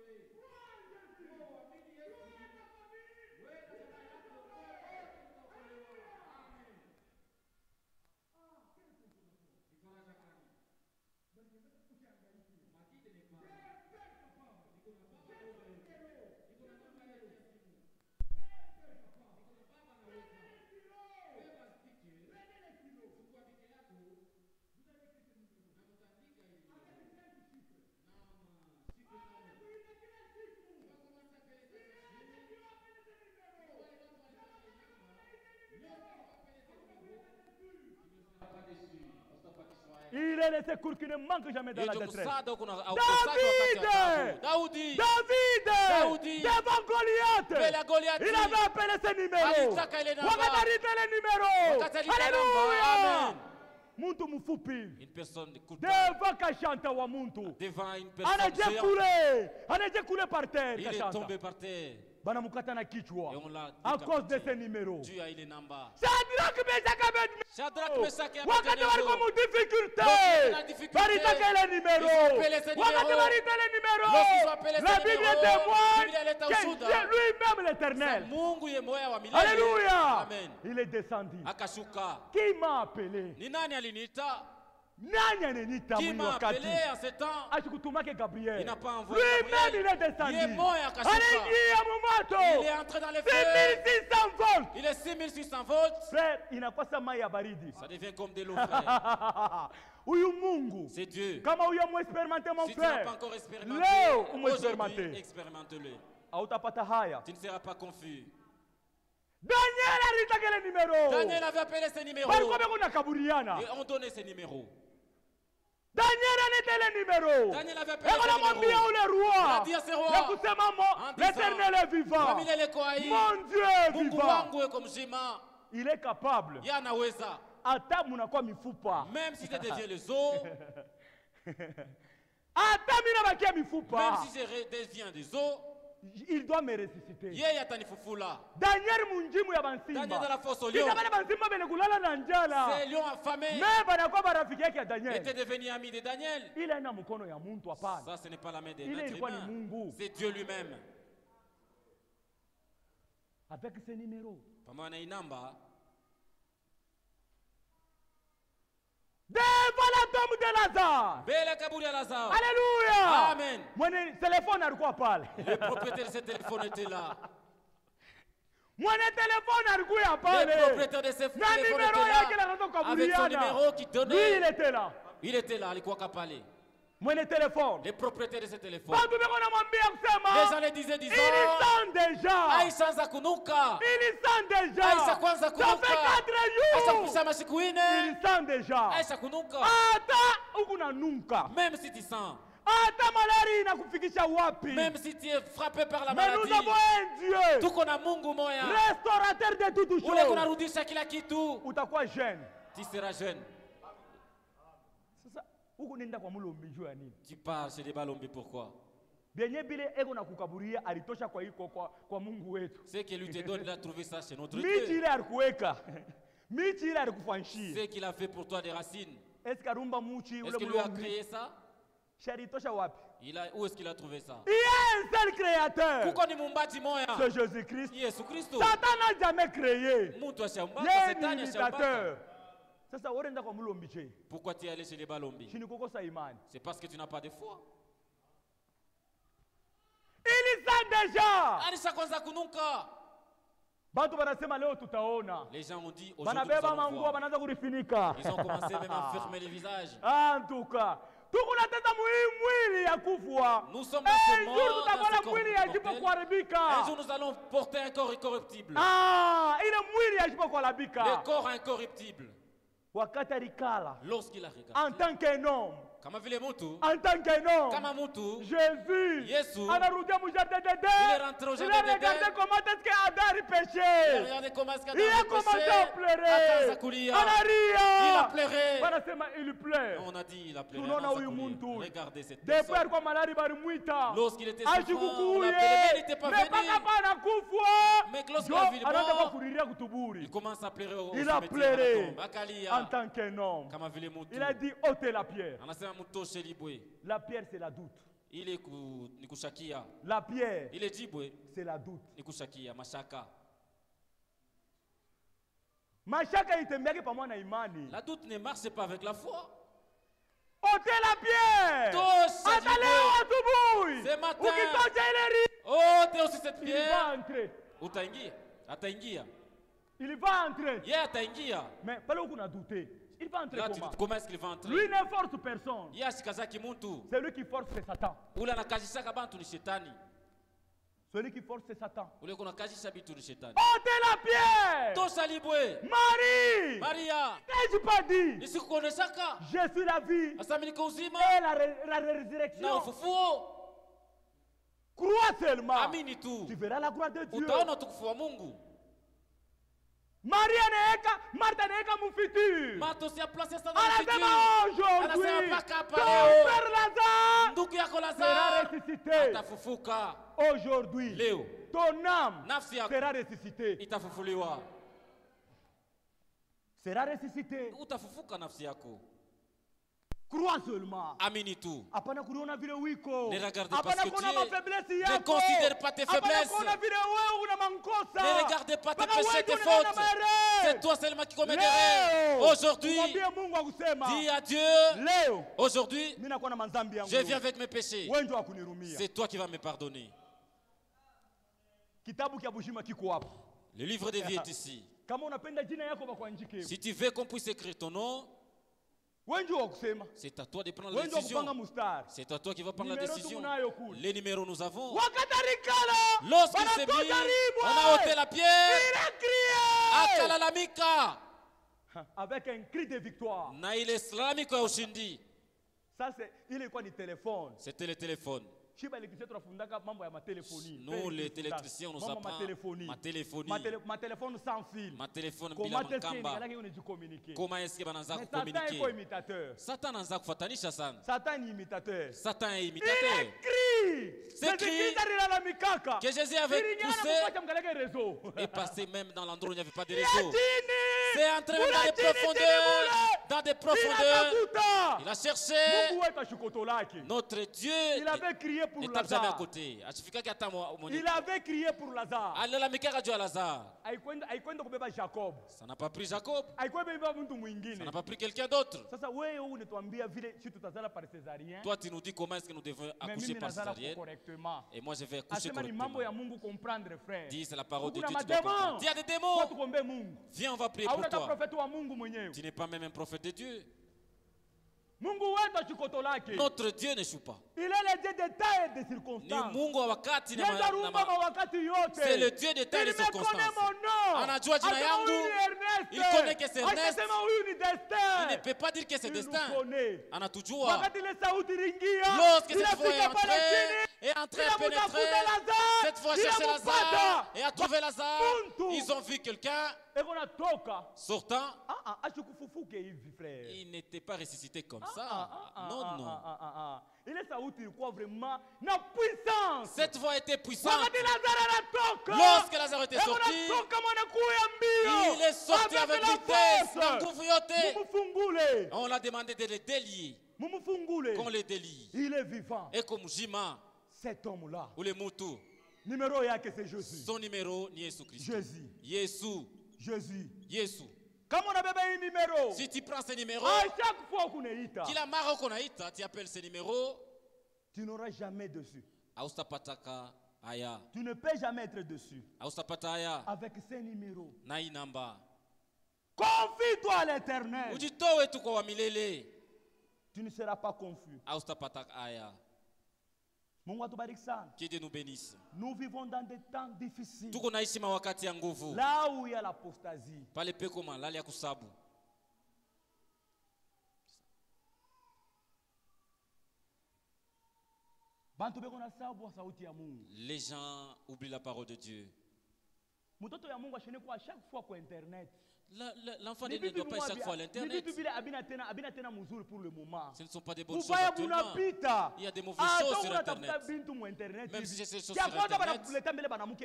Il est le secours qui ne manque jamais dans la
Ndio
détresse.
msaada uko na aukosaji wakati wa taabu. Daudi
David, devant Goliath,
mbele ya Goliathi,
il avait appelé ce numéro.
alitaka ile namba.
Wakati alita ile numéro.
Wakati alita namba.
Alléluia.
Amen.
Muntu mfupi.
Une personne de coup de
Devant kashanta wa muntu.
devant une personne
Anaje coulé par terre
il est
kashanta.
tombé par terre.
Banamukata na kichwa.
Et on l'a
À cause de
décapité.
ce numéro.
Dieu a ile namba.
Shadrach, Meshach, Abednego.
Shadrach, Meshach et
Wakati
Abednego.
walikuwa mu difficulté.
Lorsqu'ils étaient en difficulté,
Baritaka ile numéro.
ils ont appelé ce
Wakati
numéro.
barita ile numéro.
Lorsqu'ils ont appelé ce
La Bible
numéro,
témoigne
Biblia ileta
que
ushuhuda.
Dieu lui-même l'éternel.
Mungu ye moya wa milele.
Alléluia.
Amen.
Il est descendu.
Akashuka.
Qui m'a appelé?
Ni nani aliniita?
Nani ananiita
Qui
mwini
m'a
wakati?
appelé en ce temps?
Ashikutumake Gabriel.
Il n'a pas envoyé
Lui-même il
Gabriel.
est descendu.
Il est mort akashuka.
Aliingia mumoto.
Il est entré dans les feux.
6600 volts.
Il est 6600 volts.
Frère, inakosa mai ya baridi.
Ça devient comme de l'eau frère.
Huyu Mungu.
C'est Dieu.
Kama huyo muexperimente mon
Si tu n'as
frère.
pas encore expérimenté,
Leo
aujourd'hui,
umuexperimente.
expérimente-le.
Hautapata haya.
Tu ne seras pas confus.
Daniel alitaka ile numéro.
Daniel avait appelé ce numéro.
Balikuwa beko nakaburiana.
Et on donnait ce numéro.
Daniel anita ile numéro.
Daniel avait appelé
Eko
ce
namwambia
numéro.
ule
Il a
roi.
dit à ce roi,
Ya kusema
en disant,
l'éternel est vivant.
Comme il est le Kohaï,
Mon Dieu est
Mungu
vivant.
wangu eko mzima.
Il est capable.
Yeye anaweza.
Hata munakuwa mifupa.
Même si je deviens les os,
Hata mimi nabakia
même
mifupa.
si je deviens des os,
Il doit me ressusciter.
yeye atanifufula.
Daniel munjimu ya bansimba.
Daniel dans la fosse au
Kisha
lion.
bale bansimba bene kulala na njala.
Ces lions affamés
Me banakuwa barafiki yake ya Daniel.
étaient devenus amis de Daniel.
Ile haina mkono ya muntu hapana.
Ça, ce n'est pas la main
Il
d'un
est
être
ilikuwa ni
humain.
Mungu.
C'est Dieu lui-même.
Avec ce numéro.
Pamoja na hii namba,
devant la tombe de Lazare.
mbele ya kaburi ya Lazaro.
Alléluia.
Amen.
Mwenye telefone alikuwa pale.
Le propriétaire de ce téléphone était là.
Mwenye telefone alikuwa
Le
pale.
propriétaire de ce
Na
téléphone
numéro yake
était
na
là.
natoka
Avec son
kuliana.
numéro qui
Lui, il
donnait.
était là.
Il était là, alikuwa kapale.
Mwenye telefone.
Le propriétaire de ce téléphone.
Watu beko namwambia
Les gens
kusema.
les disaient,
Il
disons,
sent déjà.
Aisha anza kunuka.
Il sent déjà.
Aisha kwanza
Ça
kunuka.
fait 4
Aisha
jours.
kusha masiku
Il
ine.
sent déjà.
Aisha kunuka.
Hata huku nanuka.
Même si tu sens.
Hata malaria inakufikisha wapi?
Même si tu es frappé par la
Mais nous
maladie.
avons un Dieu.
Tuko na Mungu moya.
Restaurateur de toutes
Ule
choses.
kunarudisha kila kitu.
Utakuwa jeune.
Tu seras jeune.
Sasa huku nenda kwa mulombi juu ya nini?
Tu pars chez les Balombi, pourquoi?
Benye bile ego na kukaburia alitosha kwa iko kwa Mungu wetu.
Ce qui lui te donne, il a trouvé ça chez notre
Miti
Dieu.
ile alikuweka. Miti ile alikufanshia.
Ce qu'il a fait pour toi des racines.
Est-ce karumba muchi
Est-ce
ule
qu'il lui a
mulombi?
créé ça?
Shari tosha wapi?
Où est-ce qu'il a trouvé ça?
Il y a un seul créateur.
Kuko ni mumbaji moya.
C'est Jésus-Christ.
Yesu Kristo.
Satan n'a jamais créé.
Muntu ashaumba,
Yeye
Shetani
ni
ashaumba.
imitateur. Sasa unaenda kwa mulombi je?
Pourquoi tu es allé chez les Balombi?
Chini kukosa imani.
C'est parce que tu n'as pas de foi.
Il sent déjà.
Anisha kwanza kunuka.
Bantu banasema leo tutaona.
Les gens ont dit aujourd'hui nous
Banabeba
allons
manguo
voir.
banaanza kurifinika.
Ils ont commencé même à fermer les visages.
En tout cas, tukunateza mwili ya kufwa.
Nous sommes dans ce monde,
jour
dans
tutakuwa
ce corps
mwili ya jipo
mortel.
kuharibika.
Un jour nous allons porter un corps incorruptible.
Ile mwili ya jipo
Le
kuharibika.
corps incorruptible.
Wakati alikala
Lorsqu'il a
en
regardé.
tant qu'un homme,
Kama vile mutu.
en tant qu'un homme,
Kama mutu.
Jésus
Yesu.
anarudia mu jardin
Il est
d'Éden.
rentré au
Il
jardin
a
d'Éden.
regardé comment est-ce que Adam
Il a
péché.
regardé comment est-ce
Il a
qu'Adam
commencé
péché.
à pleurer.
Akaanza kulia. Il a
Analia.
pleuré.
Wanasema il pleure.
On a dit il a pleuré.
Tunaona
anaanza
huyu
kulia.
muntu.
Regardez cette
Depuis
personne.
alikuwa malari balimwita.
Lorsqu'il était souffrant, on
Ajikukuye.
l'appelait, mais il n'était pas
Mais
venu.
mpaka pa anakufwa.
Mais lorsqu'il
Jo,
a vu le
anaanza
mort,
kuriria
il
kutuburi.
commence à pleurer au
Il a
cimetière,
pleuré.
à la tombe. Akalia.
En tant qu'un homme.
Kama vile mutu.
Il a dit ôtez la pierre.
Anasema mutoshe libwe.
La pierre c'est la doute.
Ile ni kushakia.
La pierre
Ile jibwe
c'est la doute.
ni kushakia, mashaka.
Mashaka itembeake pamoja na imani.
La doute ne marche pas avec la foi.
Ôtez la pierre.
Tosha
Hata
jibwe.
leo asubuhi.
Ce matin.
Ukitosha ile ri.
Oh, t'es aussi cette
Il va
pierre.
entrer.
Utaingia. Ataingia.
Il va entrer.
Yeye ataingia.
Mais pale où on a douté. Il va entrer
Là, tu
comment?
comment est-ce qu'il va entrer?
Lui ne force personne.
Yeye ashikazaki muntu.
C'est lui qui force c'est Satan.
Ule anakazishaka bantu ni shetani.
Celui qui force c'est Satan.
Ule kunakazisha bitu ni shetani.
Ôtez la pierre.
Tosha libwe.
Marie.
Maria.
N'ai-je pas dit?
Nisikukuoneshaka.
Je suis la vie
Asa mimi niko uzima
et la
na
résurrection.
ufufuo.
Crois seulement.
Amini tu.
Tu verras la gloire de Dieu.
Utaona utukufu wa Mungu.
Marie anaeka, Martha anaeka mon futur.
Mato si a placé ça dans le
Anasema
futur.
aujourd'hui,
Anasema mpaka hapa
ton
leo.
frère Lazare
Ndugu yako
sera
Lazaro
ressuscité.
atafufuka
Aujourd'hui,
leo.
ton âme
Nafsi yako
sera ressuscitée.
itafufuliwa.
Sera ressuscitée.
Utafufuka nafsi yako.
Crois seulement.
Amini tu.
Hapana kuona vile wiko.
Ne regarde pas
Hapana
ce que
kuona
tu es.
mafaiblesse
Ne
yako.
considère pas tes
Hapana
faiblesses.
kuona vile wewe una mankosa.
Ne regardez pas tes
Mpaka
péchés,
wewe
tes
unaona
fautes.
maere.
C'est toi seulement qui commets des
Leo,
erreurs. Aujourd'hui,
umwambie Mungu akusema.
dis à Dieu,
Leo
aujourd'hui,
mimi nakuwa na manzambi yangu.
je viens avec mes péchés.
Wewe ndio akunirumia.
C'est toi qui vas me pardonner.
Kitabu cha Bushima kiko hapa.
Le livre de vie est ici.
Kama unapenda jina yako bakuandike.
Si tu veux qu'on puisse écrire ton nom,
Wewe ndio wakusema.
c'est à toi de prendre la
Wewe ndio kupanga
décision.
mustari.
C'est à toi qui vas prendre la
Numéro
décision.
tunayo kule.
Les numéros nous avons.
Wakatarikala.
Lorsqu'il s'est mis, on a ôté la pierre.
Il a crié.
Akalalamika.
Avec un cri de victoire.
Na ile islamico ya ushindi.
Ça c'est il est quoi ni téléphone.
C'était le téléphone.
Shiba l'électricien tunafundaka mambo ya matéléphonie.
Nous, les électriciens, on nous
Mambo
apprend
matéléphonie.
ma téléphonie.
Ma téléphone sans fil.
Ma téléphone bila
Comment est-ce
makamba.
qu'il y communiquer?
Comment est-ce que banaanza
Mais Satan est
kucommuniquer?
imitateur.
Satan anaanza kufatanisha sana.
Satan ni imitateur.
Satan est
Il
imitateur.
écrit.
C'est cri
Que
Jésus avait poussé et passé même dans l'endroit où il n'y avait pas de réseau. C'est entré même dans les profondeurs dans des profondeurs.
Inatafuta.
Il a cherché.
Mungu wetu ashikotolaki.
Notre Dieu
Il avait crié pour
n'est jamais à
Lazare.
côté. Achifikaki hata mwenye.
Il avait crié pour Lazare.
Alilalamika juu ya Lazare.
Haikwenda kubeba Jacob.
Ça n'a pas pris Jacob.
Haikwenda mtu
Ça
mwingine.
n'a pas pris quelqu'un d'autre.
Sasa wewe unatuambia vile si tutazala par césarien.
Toi, tu nous dis comment est-ce que nous devons
Mais
accoucher
mimi
par
nazala
césarienne.
correctement.
Et moi, je vais accoucher
Asema ni mambo ya
correctement.
Mungu comprendre frère.
Dis, c'est la parole de
Kuna
Dieu. Tu dois
mademons.
comprendre. Dis, il y a des
Kwa
démons.
tukombe Mungu.
Viens, on va prier pour
Hauna
toi.
prophète wa Mungu mwenyewe.
Tu n'es pas même un prophète de Dieu.
Mungu wetu ashikotolaki.
Notre Dieu n'échoue pas.
Il est le Dieu des temps et des
Ni
circonstances.
Mungu wa wakati na
Yenda rumba mawakati yote.
C'est le Dieu des temps et des
Il me connaît
circonstances.
mon nom.
Anajua jina
Asema
yangu.
huyu ni Ernest.
Il connaît que c'est Ernest.
Asema huyu ni
Il
Destin.
ne peut pas dire que c'est
Il
destin.
nous connaît.
Anatujua.
Wakati ile sauti iliingia,
Lorsque cette voix est
inafika pale
entrée,
chini,
est entrée à
inamtafuta
pénétrer,
Lazare,
cette fois chercher Lazare
inampata.
et a trouvé Lazare.
Muntu.
Ils ont vu quelqu'un
Eko natoka.
sortant.
Ashikufufuke hivi frère.
Il n'était pas ressuscité comme ça. Non, non.
Ile sauti ilikuwa vraiment na puissance.
Cette voix était puissante.
Wakati Lazare anatoka.
Lorsque Lazare était
Eko
sorti,
natoka mwanakuya mbio.
il est sorti avec
la
vitesse.
force.
Na nguvu yote.
Mumufungule.
On l'a demandé de le délier.
Mumufungule.
Qu'on le délie.
Il est vivant.
Et comme Jima,
Cet homme-là.
ou le Moutou,
Numéro yake c'est Jésus.
son numéro ni Jésus Christ.
Jésus.
Jésus.
Jésus.
Jésus.
Kama unabeba hii numéro.
Si tu prends ce numéro,
À chaque fois kuneita.
kila mara uko naita, tu appelles ce numéro,
Tu n'auras jamais dessus.
haustapataka haya.
Tu ne peux jamais être dessus.
Haustapata haya.
Avec ces numéros.
Na hii namba.
Confie-toi à l'éternel.
Ujitoe tu kwa wa milele.
Tu ne seras pas confus.
Haustapata haya.
Mungu atubariki sana.
Que Dieu nous bénisse.
Nous vivons dans des temps difficiles.
Tuko naishi mawakati ya nguvu.
Là où il y a l'apostasie.
Pale peko malali ya kusabu.
Bantu beko na sabu sauti ya Mungu.
Les gens oublient la parole de Dieu.
Mtoto ya Mungu ashine kwa chaque fois kwa internet.
L'enfant ne doit pas chaque fois à l'internet.
Ni vitu vile abina tena mzuri pour le moment.
Ce ne sont pas des bonnes choses
Ubaya
actuellement.
bunapita.
Il y a des mauvaises choses sur
Internet.
internet.
Bintu mu internet.
Même si c'est ces choses
Kia
sur
kwanza
internet.
banakuleta mbele banamuke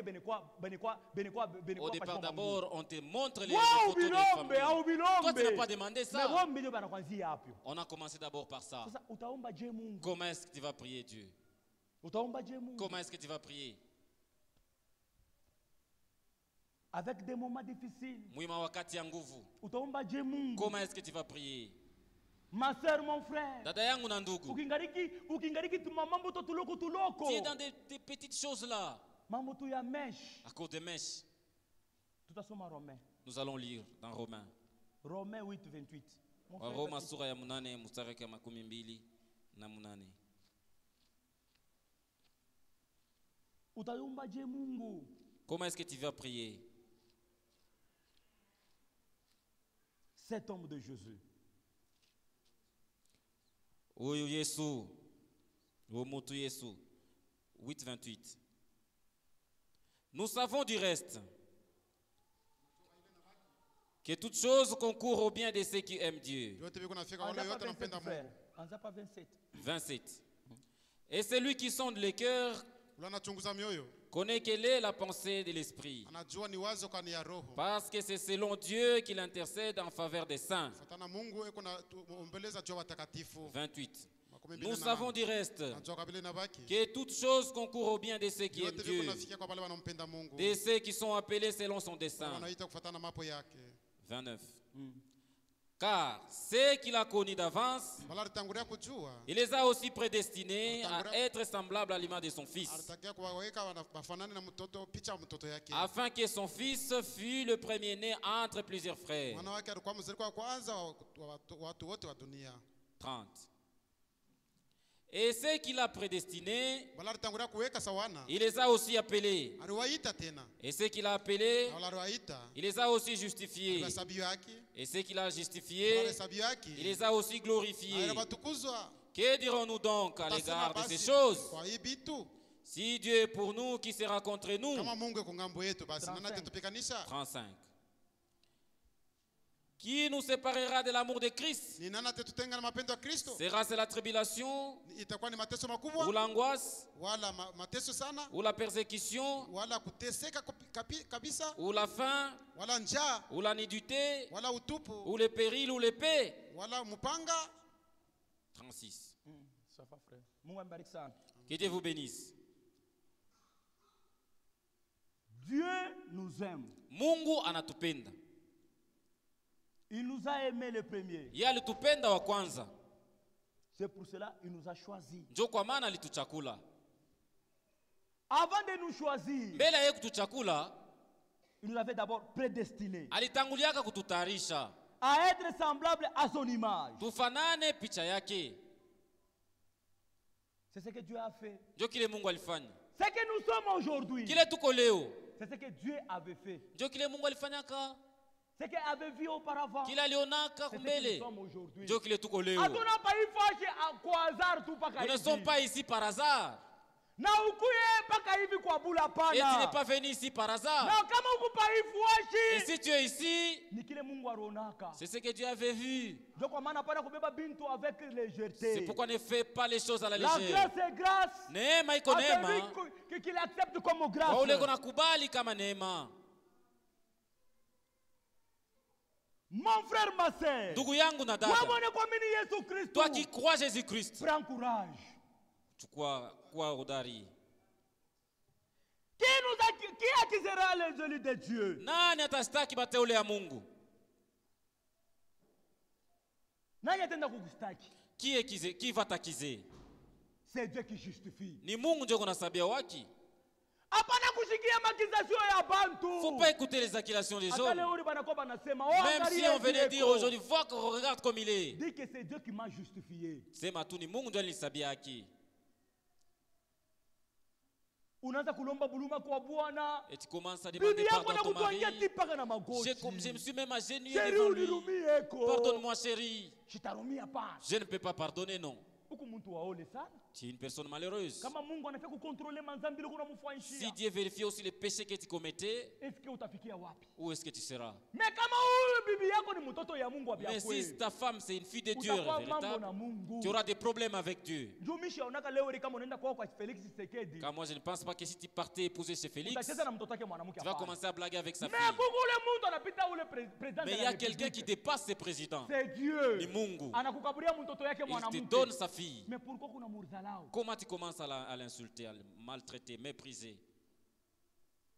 Au départ d'abord, on te montre les
Wow,
photos des
bilombe, au
familles.
bilombe.
Toi, tu n'as pas demandé ça.
Mais wao mbele banakwanzia hapo.
On a commencé d'abord par ça.
Sasa utaomba je Mungu?
Comment est-ce que tu vas prier Dieu?
Utaomba je Mungu?
Comment est-ce que tu vas prier?
Avec des moments difficiles.
Mwima wakati ya nguvu.
Utaomba je Mungu?
Comment est-ce que tu vas prier?
Ma sœur, mon frère.
Dada yangu na ndugu.
Ukingariki tuma mambo to tuloko tuloko.
Tu es dans des petites choses là.
Mambo tu ya mesh.
À cause des mèches.
Tutasoma Romain.
Nous allons lire dans Romains.
Romain 8, 28. Mon frère,
Roma
vas-y.
sura ya 8 mstari wa 12 na 8.
Utaomba je Mungu?
Comment est-ce que tu vas prier?
Cet homme de Jésus.
Oyo Yesu. Omotu Yesu. 8, 28. Nous savons du reste que toutes choses concourent au bien de ceux qui aiment Dieu.
Yote biko nafika wale
Anza
yote
pa 27,
nampenda
frère.
Mungu.
Anza pa 27.
27. Et celui qui sonde les cœurs
Ule anachunguza mioyo,
connaît quelle est la pensée de l'esprit.
anajua ni wazo kwa ni ya roho.
Parce que c'est selon Dieu qu'il intercède en faveur des saints.
Fatana Mungu eko na ombeleza juu ya watakatifu.
28.
Makumi mbili
Nous
na
savons
nane.
du reste
Anajua kabila inabaki.
que toutes choses concourent au bien de ceux qui aiment
Yote biko
Dieu,
nafikia kwa wale wanampenda Mungu.
de ceux qui sont appelés selon son dessein.
Wanaita kufatana mapo yake.
29. Car ceux qu'il a connus d'avance,
Wala alitangulia kujua.
il les a aussi prédestinés à être semblables à l'image de son Fils,
Alitakia kuwaweka wafanane na mtoto, picha ya mtoto yake.
afin que son Fils fût le premier-né entre plusieurs frères.
Mwana wake alikuwa mzaliwa wa kwanza wa watu wote wa dunia.
30. Et ceux qu'il a prédestinés,
Wala alitangulia kuweka sawana.
il les a aussi appelés.
Aliwaita tena.
Et ceux qu'il a appelés,
Na wala aliwaita.
il les a aussi justifiés.
Alihesabu yake.
Et ceux qu'il a
Wala
justifiés,
alihesabu yake.
il les a aussi glorifiés.
Aliwatukuzwa.
Que dirons-nous donc à l'égard de
Tasema
ces
basi,
choses?
kwa hii bitu.
Si Dieu est pour nous, qui sera contre nous?
Kama Mungu eko ngambo yetu basi nani
35.
atatupiganisha?
35. Qui nous séparera de l'amour de Christ?
Ni nani atatutenga na mapendo ya Kristo?
Sera-ce la tribulation,
Itakuwa ni mateso
ou
makubwa,
l'angoisse,
wala mateso sana,
ou la persécution,
wala kuteseka kabisa,
ou la faim,
wala njaa,
ou la nudité,
wala utupu,
ou le péril, ou l'épée.
wala mupanga.
36.
Safa frère. Mungu ambariki sana.
Que Dieu vous bénisse.
Dieu nous aime.
Mungu anatupenda.
Il nous a aimé le premier.
Yeye alitupenda wa kwanza.
C'est pour cela qu'il nous a choisis.
Ndio kwa maana alituchakula.
Avant de nous choisir,
Mbele ya yeye kutuchakula,
il nous avait d'abord prédestinés
alitanguliaka kututayarisha
à être semblables à son image.
tufanane picha yake.
C'est ce que Dieu a fait.
Ndio kile Mungu alifanya.
Ce que nous sommes aujourd'hui,
Kile tuko leo,
c'est ce que Dieu avait fait.
ndio kile Mungu alifanyaka.
Ce qu'il avait vu auparavant,
Kile alionaka
c'est ce que
kumbele,
nous sommes aujourd'hui.
ndio kile tuko leo.
Hatuna pa hivi kwa hasard tu paka
Nous ne
hivi.
sommes pas ici par hasard.
Na ukuye paka hivi kwa bula
Et tu n'es
pana.
pas venu ici par hasard.
Na kama ukupa hivi
Et
washi,
si tu es ici,
ni kile Mungu aronaka.
c'est ce que Dieu avait vu.
Ndio kwa maana pana kubeba bintu avec
C'est
légèreté.
pourquoi ne fais pas les choses à la
La
légère.
grâce est grâce.
Neema iko
À
neema.
celui qui l'accepte comme grâce.
Kwa ule kunakubali kama neema.
Mon frère, ma sœur,
Ndugu yangu na dada,
wewe unakuamini Yesu Kristo,
toi qui crois Jésus-Christ,
prends courage.
chukua hodari.
Qui accusera les élus de Dieu?
Nani atastaki bateule ya Mungu?
Nani atenda kukustaki?
Qui va t'accuser?
C'est Dieu qui justifie.
Ni Mungu ndio kunasabia waki.
Hapana kushikia makizasio ya bantu.
Faut pas écouter les accusations des
Hata
hommes.
leo uri banako banasema, oh,
Même si
angalia
on venait
Dieu
dire
eko.
aujourd'hui, vois qu'on regarde comme il est.
Dis que c'est Dieu qui m'a justifié.
Sema tu ni Mungu ndio alinisabia haki.
Unaanza kulomba buluma kwa Bwana.
Et tu commences à
Bibi
demander
yako
pardon à ton mari.
anakutuangia tipaka na magoti.
Je me suis même agenouillé
Chérie,
devant lui.
unirumie eko.
Pardonne-moi chérie.
Shitarumia pa.
Je ne peux pas pardonner, non.
Huku mtu waone sana.
Tu es une personne malheureuse.
Kama Mungu anafika kukontrole manzambi loko
Si
unamfanyishia.
Dieu vérifie aussi les péchés que tu commettais,
Est-ce que utafikia wapi?
où est-ce que tu seras?
Mais kama huyu bibi yako ni mtoto ya Mungu
Mais
abia
si
kweli.
ta femme c'est une fille de Dieu
Utakuwa mambo na
véritable,
Mungu.
tu auras des problèmes avec Dieu.
Jumisha unaka leo kama unaenda kwa Felix Tshisekedi.
Car moi je ne pense pas que si tu partais épouser chez Félix,
Utacheza na mtoto wake mwanamke
tu vas
hapana.
commencer à blaguer avec sa
Mais
fille.
kuku ule mtu anapita ule président.
Mais il y a quelqu'un qui dépasse ses présidents.
C'est Dieu.
Ni Mungu.
Anakukaburia mtoto yake
Il te
mwanamke.
donne sa fille.
Mais pourquoi kuna murdalao?
Comment tu commences à l'insulter, à le maltraiter, mépriser?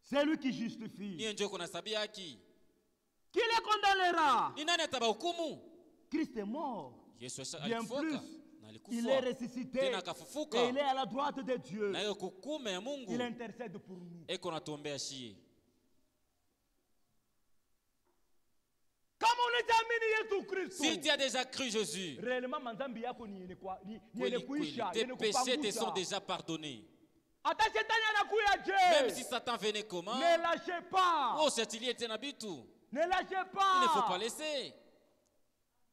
C'est lui qui justifie.
Ni ndio kunasabia haki.
Qui les condamnera?
Ni nani atabahukumu?
Christ est mort.
Yesu
Bien
alikufa
plus,
na
il est
alikufa
ressuscité
tena
et
akafufuka,
il est à la droite de Dieu.
na hiyo kukume ya
Il
Mungu
intercède pour nous.
eko natuombea shie.
Kama unaamini Yesu Kristo,
Si tu as déjà cru Jésus,
réellement manzambi yako ni yenye kwa ni
kweli,
yenye kuisha,
tes
yenye
péchés te sont
kupangusha.
déjà pardonnés.
Hata shetani anakuya
Même
je.
si Satan venait comment,
Ne lâchez pas.
oh c'est tena bitu,
Ne lâchez
il ne faut pas
pas.
laisser.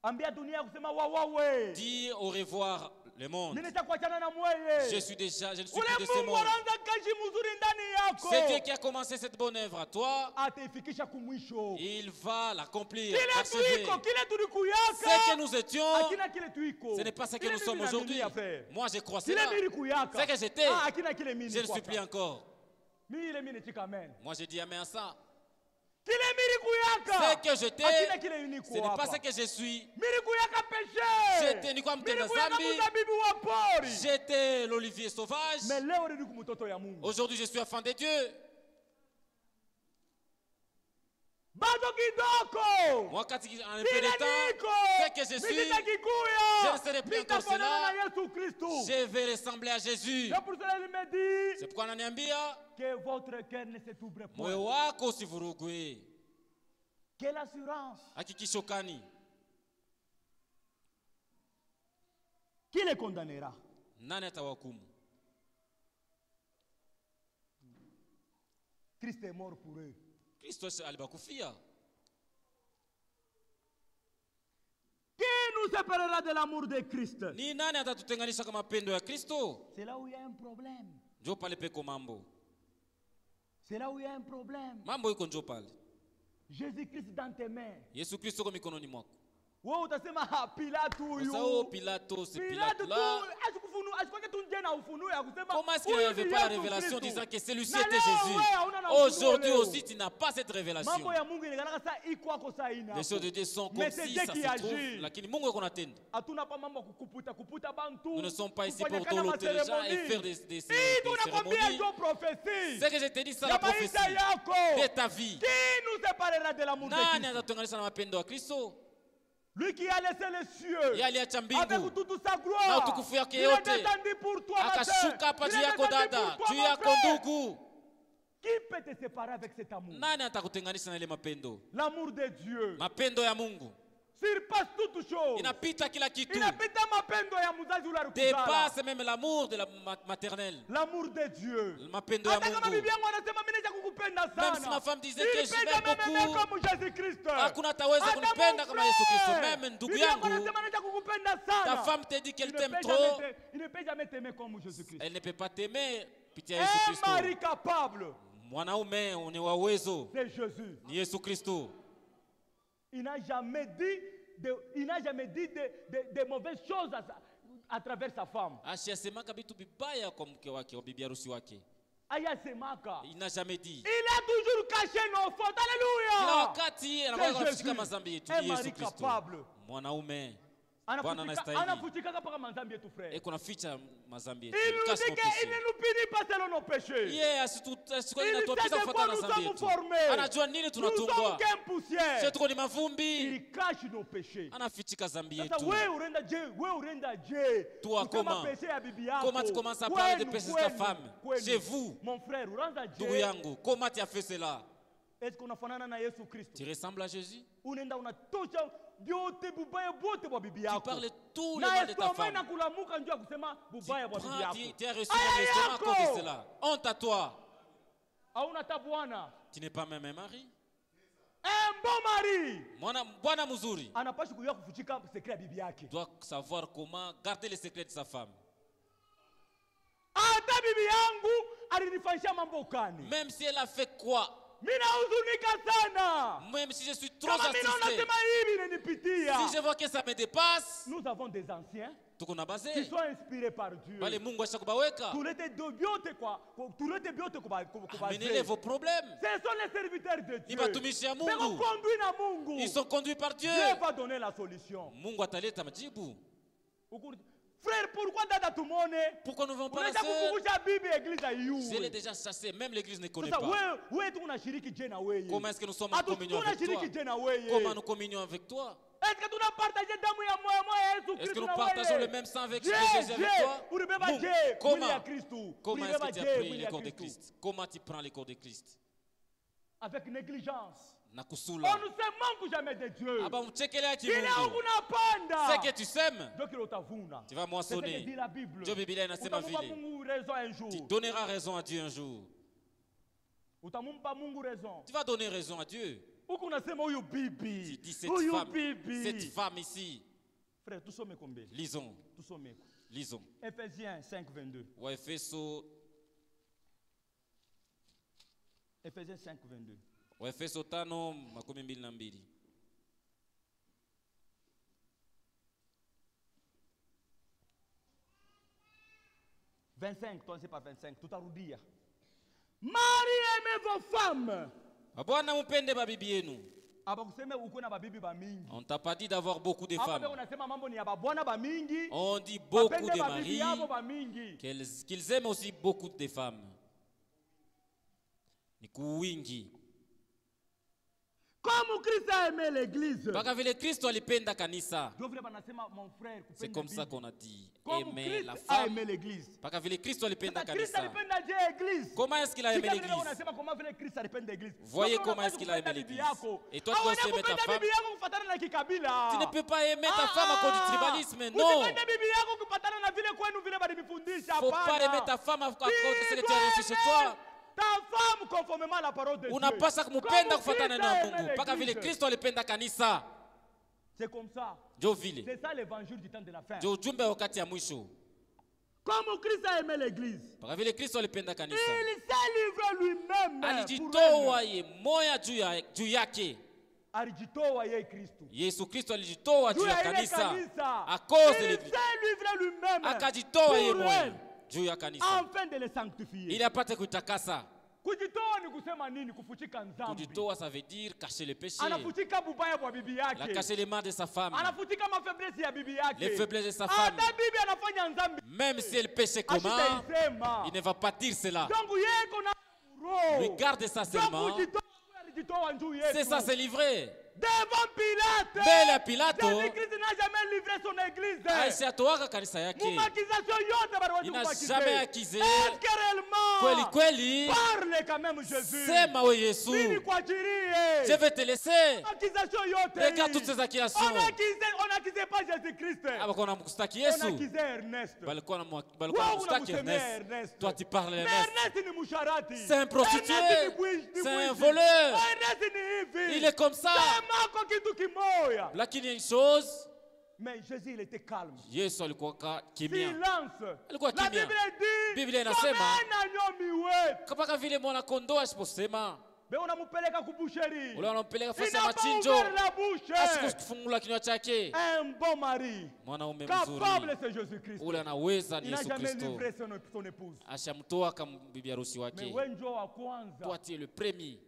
Ambia dunia kusema wawawe.
Dis au revoir le monde.
Nitakuachana na mweye.
Je ne suis plus de ce
Ule Mungu
monde.
anaanza kazi mzuri ndani yako.
C'est Dieu qui a commencé cette bonne œuvre à toi.
Ataifikisha kumwisho.
Il va l'accomplir,
Kile
achever.
tuiko, kile
Ce que
tulikuyaka.
nous étions,
Akina kile tuiko.
ce n'est pas ce que
Kile
nous sommes
mimi
aujourd'hui.
naamini, frère.
Moi, je crois
Kile
cela.
mimi nilikuyaka.
Ce que j'étais,
Ah, akina kile mimi
je ne suis
nilikwaka.
plus encore.
Mimi ile mimi nitika amen.
Moi, je dis amen à ça.
Kile mimi
Ce
nilikuyaka.
que j'étais,
Akina kile mimi
ce n'est pas ce
nikuapa.
que je suis.
Nilikuyaka péché.
J'étais nilikuwa mtenda
Nilikuyaka
dhambi.
mzabibu wa pori.
J'étais l'olivier sauvage.
Mais leo niko mtoto ya Mungu.
Aujourd'hui, je suis enfant de Dieu.
Bado kidoko.
Moi, quand il y a un peu de temps, ce que je suis, je ne serai plus encore cela. Je vais ressembler à Jésus.
C'est pour cela qu'il me dit
C'est pourquoi ananiambia,
que votre cœur ne se t'ouvre
moyo
point.
wako usivurugwe.
Quelle assurance.
Hakikishokani.
Qui les condamnera?
Nani atawahukumu?
Christ est mort pour eux.
Kristo alibakufia.
Qui nous séparera de l'amour de Christ?
Ni nani atatutenganisha kwa mapendo ya Kristo?
C'est là où il y a un problème.
Njoo pale peko mambo.
C'est là où il y a un problème.
Mambo iko njoo pale.
Jésus-Christ dans tes mains.
Yesu Kristo kwa mikononi mwako.
Wewe utasema Pilato huyu.
Sasa Pilato, c'est Pilato là. Comment est-ce qu'il n'avait pas la révélation disant que celui-ci était Jésus? Aujourd'hui aussi, tu n'as pas cette révélation. Les choses de Dieu sont comme si ça se trouve. Lakini Mungu yuko anatenda. Nous ne sommes pas ici pour toloter les gens et faire des cérémonies. Ce que je te dis, c'est la prophétie de ta vie. Nani atatuunganisha na mapendo ya Kristo?
Lui qui a laissé les cieux
Yeye aliacha
avec
mbingu
toute sa gloire,
na utukufu yake
il est
yote,
descendu pour toi, ma sœur.
akashuka hapa
Il
juu
est
yako
descendu
dada,
pour toi,
juu
mon
yako
frère.
ndugu.
Qui peut te séparer avec cet amour?
Nani atakutenganisha na ile mapendo?
L'amour de Dieu
Mapendo ya Mungu
surpasse toute chose.
inapita kila kitu,
Inapita mapendo ya mzazi ule alikuzala.
dépasse même l'amour de la maternelle.
L'amour de Dieu.
Mapendo ya
Hata kama
Mungu.
bibi yangu anasema mimi nataka kukupenda
Même si
sana.
ma femme disait que je
Nipende
m'aime
mimi
beaucoup,
kama Jésus Christ.
hakuna ataweza
Hata
kunipenda
mon
kama Yesu Kristo.
frère.
Même ndugu
Bibi yangu
yangu,
anasema nataka kukupenda sana.
ta femme te dit qu'elle
Il ne
t'aime
peut
trop,
jamais il ne peut jamais t'aimer comme Jésus Christ.
elle ne peut pas t'aimer pitia Yesu
Un
Kristo.
mari capable,
Mwanaume ni wa uwezo
c'est Jésus.
ni Yesu Kristo.
Il n'a jamais dit de mauvaises choses à travers sa femme.
Ashasemaka vitu vibaya kwa mke wake, wa bibi harusi wake.
Ayasemaka.
Il n'a jamais dit.
Il a toujours caché nos fautes.
Kila
Alléluia.
wakati anakuwa kushika mazambi yetu.
Un
Ni
mari
Yesu Kristo.
capable.
Mwanaume Bwana anastahili.
Anafutika mpaka mazambi yetu frère.
Eko naficha mazambi yetu.
Il nous
Cache
dit
nos
qu'il ne
péchés.
nous punit pas selon nos péchés.
Yeye asikuwa
Il
inatuapiza
sait de
kufuata
quoi
na
nous
zambi
sommes
yetu.
formés.
Anajua nini
Nous sommes
tunatungwa.
qu'un poussière.
Sisi tuko ni mavumbi.
Il cache nos péchés.
Anafichika zambi
Sasa
yetu.
wewe unaenda je?
Toi, comment?
péché ya bibi yako.
Comment tu commences à parler de
Kwenu,
péché de ta
kwenu,
femme?
kwenu.
Chez vous.
Mon frère, unaanza
Ndugu
je?
yangu, comment tu as fait cela?
Est-ce qu'on unafanana na Yesu Kristo?
Tu ressembles à Jésus?
Unaenda unatosha vyote bubaya bote bwa bibi
Tu
yako.
parles tout le
Na
mal de ta
estomai na
femme.
kulamuka njoo kusema bubaya bwa bibi yako.
Tu as reçu dans l'estomac à cause de cela. Honte à toi.
Hauna hata bwana.
Tu n'es pas même un mari.
Un bon mari
Bwana mzuri
anapaswa kujua kufuchika sekret ya bibi yake.
doit savoir comment garder les secrets de sa femme.
Hata bibi yangu alinifanyisha mambo gani?
Même si elle a fait quoi,
Mimi nahuzunika sana.
même si je suis trop
Kama mimi
assisté,
nasema hivi inanipitia.
si je vois que ça me dépasse,
Nous avons des anciens
tuko na
qui
bazee
sont inspirés par Dieu.
bale Mungu ashakubaweka.
Tulete vyote kwa
Amenez vos problèmes.
Ce sont les serviteurs de
Ni
Dieu.
batumishi ya
Weko
Mungu,
conduit na Mungu.
ils sont conduits par Dieu.
Dieu va donner la solution.
Mungu ataleta majibu.
Frère, pourquoi dada tumone?
Pourquoi nous ne venons pas la
Unaweza
sœur?
kukumbusha bibi église
Je l'ai
aiue.
déjà chassé, même l'église ne connaît
Sasa
pas.
wewe tu unashiriki je na wewe?
Comment est-ce que nous sommes en communion avec toi?
Tunashiriki je na wewe?
Comment nous communions avec toi?
Est-ce que tunapartager damu ya moyo Yesu
Est-ce que
Kristo
nous
na
partageons
wewe?
le même sang avec
Je,
Jésus avec
je,
toi?
ulibeba
Mungu,
je, mwili ya
comment?
Kristo.
Comment est-ce
Ulibeba
que tu
je,
as pris
mwili
le
ya
corps de
Kristo.
Christ? Comment tu prends le corps de Christ?
Avec négligence. On
Nakusula.
ne se manque jamais de Dieu.
Aba mchekelea
Kile
kimungu.
unapanda.
Ce que tu sèmes,
Ndio kile utavuna.
tu vas
C'est ce que
moissonner.
dit la Bible.
Ndio Biblia inasema
Utamumpa
vile.
Mungu raison un jour.
Tu donneras raison à Dieu un jour.
Utamumpa Mungu raison.
Tu vas donner raison à Dieu.
Huku unasema huyu
Tu
bibi.
dis cette
Huyu
femme,
bibi.
cette femme ici.
Frère, tusome combien?
Lisons,
Tusome.
lisons.
Ephésiens 5:22.
Waefeso,
Ephésiens 5:22.
Waefeso 5:22.
25, toi c'est pas 25, tutarudia. Mari aimez vos femmes.
Bwana mupende babibi yenu.
Abakuseme uko na babibi ba mingi.
On t'a pas dit d'avoir beaucoup de
Hapa
femmes.
beko unasema mambo ni ya babwana ba mingi.
On dit beaucoup
Bapende
de
babibi
maris,
yabo ba mingi.
qu'ils aiment aussi beaucoup de femmes. Ni kuwingi.
Comme Christ a aimé l'église.
Mpaka vile Kristo alipenda kanisa.
Ndio vile banasema mon frère kupenda
C'est comme ça
bibi.
qu'on a dit.
Comme
Aimer
Christ
la
a
femme.
aimé l'église.
Mpaka vile Kristo alipenda
Sasa Christ
kanisa.
alipenda je église.
Comment est-ce qu'il a aimé
Sika vile
l'église?
unasema comment vile Christ alipenda l'église.
Voyez
Kama
comment est-ce
unapaswa
qu'il a aimé
kupenda bibi
l'église.
yako.
Et toi, tu dois
Hawezi
aimer ta
kupenda
femme.
bibi yako kufatana na kikabila.
Tu ne peux pas aimer ta femme à cause du tribalisme, non.
Usipende bibi yako kupatana na vile kwenu vile balivifundisha.
Faut pas
Hapana.
aimer ta femme à cause de ce que
Tu
tu as reçu chez toi.
dois ta femme conformément à la parole de Dieu.
Unapasa kumpenda kufuatana na Mungu. Mpaka vile
Christ.
Kristo alipenda kanisa.
C'est comme ça.
Ndio vile.
C'est ça l'évangile du temps de la fin.
Ndio ujumbe wakati ya mwisho.
Comme Christ a aimé l'église,
Par vile Kristo alipenda kanisa.
il s'est livré lui-même pour
Alijitoa
elle.
ye moya juu yake.
Alijitoa yeye Kristo.
Yesu Kristo alijitoa juu
Juu
ya
ya ile
kanisa.
kanisa.
À cause de
Il
l'église.
s'est livré lui-même
Akajitoa ye
pour
moya
elle,
juu ya kanisa.
afin de le sanctifier.
Ili apate kuitakasa.
Kujitoa ni kusema nini? Kufuchika dhambi.
Kujitoa ça veut dire cacher le péché.
Anafuchika bubaya kwa bibi
La
yake.
cacher les mains de sa femme.
Anafuchika mafaiblesse ya bibi yake.
Les faiblesses de sa femme.
Hata bibi anafanya dhambi.
Même si elle péchait comment,
Ashitaisema.
il ne va pas dire cela.
Donc yeye kuna roho.
Regarde ça
Donc
seulement.
kujitoa alijitoa njuu yetu.
C'est ça, c'est livré.
Devant Pilate.
Mbele ya Pilato,
Jésus-Christ n'a jamais livré son église.
aishatoaka kanisa yake.
Mumakization yote bado watu
Il n'a
kubakize.
jamais accusé.
Est-ce que réellement
Kweli kweli,
parle quand même Jésus?
sema we Yesu.
Mimi kuachilie.
Je vais te laisser.
Accusation yote.
Regarde
hii.
toutes ces accusations.
On n'accusait pas Jésus-Christ.
Abako namkustaki
On
Yesu.
accusait Ernest.
Balikuwa
Wewe
namkustaki
unamsemea
Ernest.
Ernest.
Toi tu parles
Mais
Ernest.
Ernest ni msharati.
C'est un prostitué.
Ernest ni bwizi.
C'est un voleur.
Ernest ni hivi.
Il est comme ça.
Sema kwa kitu kimoya.
Lakini une chose,
Mais Jésus il était calme.
Yesu alikuwa kimya.
Silence.
Alikuwa
La
kimya.
Bible dit.
Biblia inasema,
"Somena nyomi wetu."
Kama vile mwana kondoo asiposema,
Be unampeleka kubusheri.
ule wanampeleka fasi
Il
ya
n'a pas
machinjo,
ouvert la bouche.
asikufungula kinywa chake.
Un bon mari.
Mwanaume
Capable
mzuri
c'est Jésus-Christ.
ule anaweza ni
Il n'a
Yesu
jamais
Kristo.
livré son épouse.
Ashamtoa kama bibi harusi
Mais
wake.
wewe ndio wa kwanza.
Toi tu es le premier.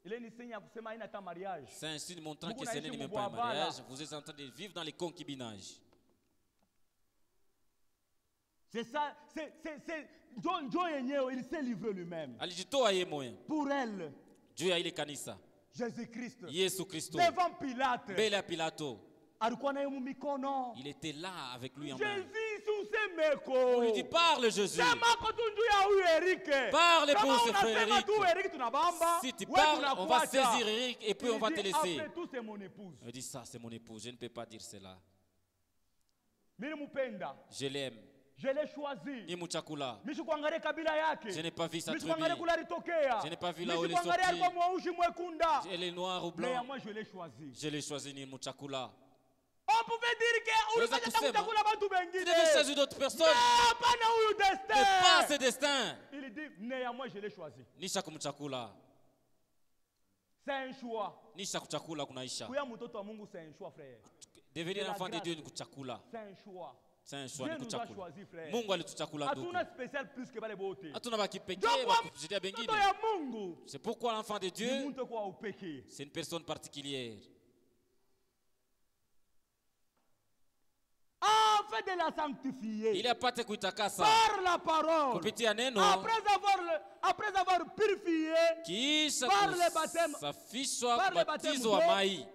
Ile ni signe ya kusema haina hata mariage.
C'est un signe montrant
Mungu
que ce n'est
naishi
même pas un
mubwabala.
mariage. Vous êtes en train de vivre dans les concubinages.
C'est ça, John yenyewe, il s'est livré lui-même.
Alijitoa yeye moyo
Pour elle,
juu ya ile kanisa.
Jésus-Christ.
Yesu Kristo
Devant Pilate.
mbele ya Pilato,
Alikuwa naye mumikono.
il était là avec lui en main.
Jésus susemeko.
On lui dit parle Jésus.
Sema kwa tundu ya huyu Eric.
Parle
Kama
pour ce frère
unasema
Eric.
tu Eric tunabamba.
Si tu
wewe
parles, on va
tunakuacha.
saisir Eric et puis
Il
on va
dit,
te laisser.
Après tout c'est mon épouse.
Il dit ça, c'est mon épouse. Je ne peux pas dire cela.
Mimi mupenda.
Je l'aime.
Je l'ai choisi.
Ni mchakula.
Mishi kuangalia kabila yake.
Je n'ai pas vu sa
Mishi
tribu.
kuangalia kula alitokea.
Je n'ai pas vu là où
Mishi
il est
kuangalia
sorti.
alikuwa mweusi mwekunda.
Elle est noire ou
Mais
blanc.
moi je l'ai choisi.
Je l'ai choisi ni mchakula.
On pouvait dire que
Unaweza
ulipata
kusema,
kutakula watu
Tu
wengine.
devais choisir d'autres personnes.
Hapana huyu
Mais pas ce
destin.
destin.
Il dit mais moi je l'ai choisi.
Nisha kumchakula.
C'est un choix.
Nisha kuchakula kunaisha.
Kuya mtoto wa Mungu c'est un choix frère.
Devenir
la
enfant de
grâce.
Dieu ni kuchakula.
C'est un choix.
C'est un choix
Dieu
ni
nous a
kuchakula.
choisi frère.
Mungu alituchakula ndugu.
Hatuna spécial plus que wale wote.
Hatuna bakipekee
Ndio
wa
kwa
kujidia
mtoto
bengine.
ya Mungu.
C'est pourquoi l'enfant de
Ni
Dieu,
mtu kwa upekee.
c'est une personne particulière.
Afin de la sanctifier.
Ili apate kuitakasa
Par la parole.
kupitia neno,
Après avoir purifié
kisha
par le baptême,
kusafishwa
par le
kubatizo
baptême
wa
d'eau,
mai,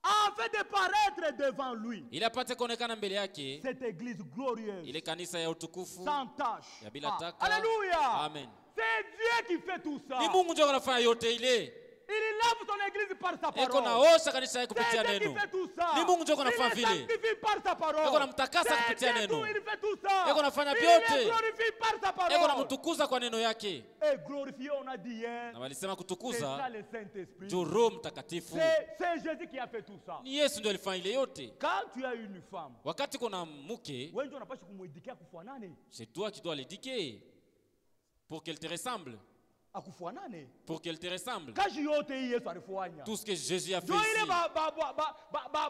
afin de paraître devant lui.
ili apate kuonekana mbele yake
Cette église glorieuse,
ile kanisa ya utukufu
sans tâche.
ya bila taka.
Alléluia.
Amen.
C'est Dieu qui fait tout ça.
Ni Mungu ndio anafanya yote ile.
Il lave son église par sa
Eko
parole.
naosha kanisa yake kupitia
C'est Dieu
neno.
qui fait tout ça.
Ni Mungu ndio
Il
anafanya
le
vile.
sanctifie par sa parole.
Eko namtakasa
C'est
kupitia
Dieu
neno.
tout, il fait tout ça.
Eko nafanya
Il
vyote.
le glorifie par sa
Eko
parole.
namtukuza kwa neno yake.
Et glorifié, on a dit hier.
Na walisema
C'est ça
kutukuza
le Saint-Esprit.
ndio Roho Mtakatifu.
C'est Jésus qui a fait tout ça.
Ni Yesu ndio alifanya ile yote.
Quand tu as une femme,
Wakati kuna mke,
wewe ndio unapaswa kumwedikia kufanane.
c'est toi qui dois l'éduquer pour qu'elle te ressemble.
Akufanane.
Pour qu'elle te ressemble.
Kazi yote hii Yesu alifanya.
Tout ce que Jésus a fait
Ndio ile
ici.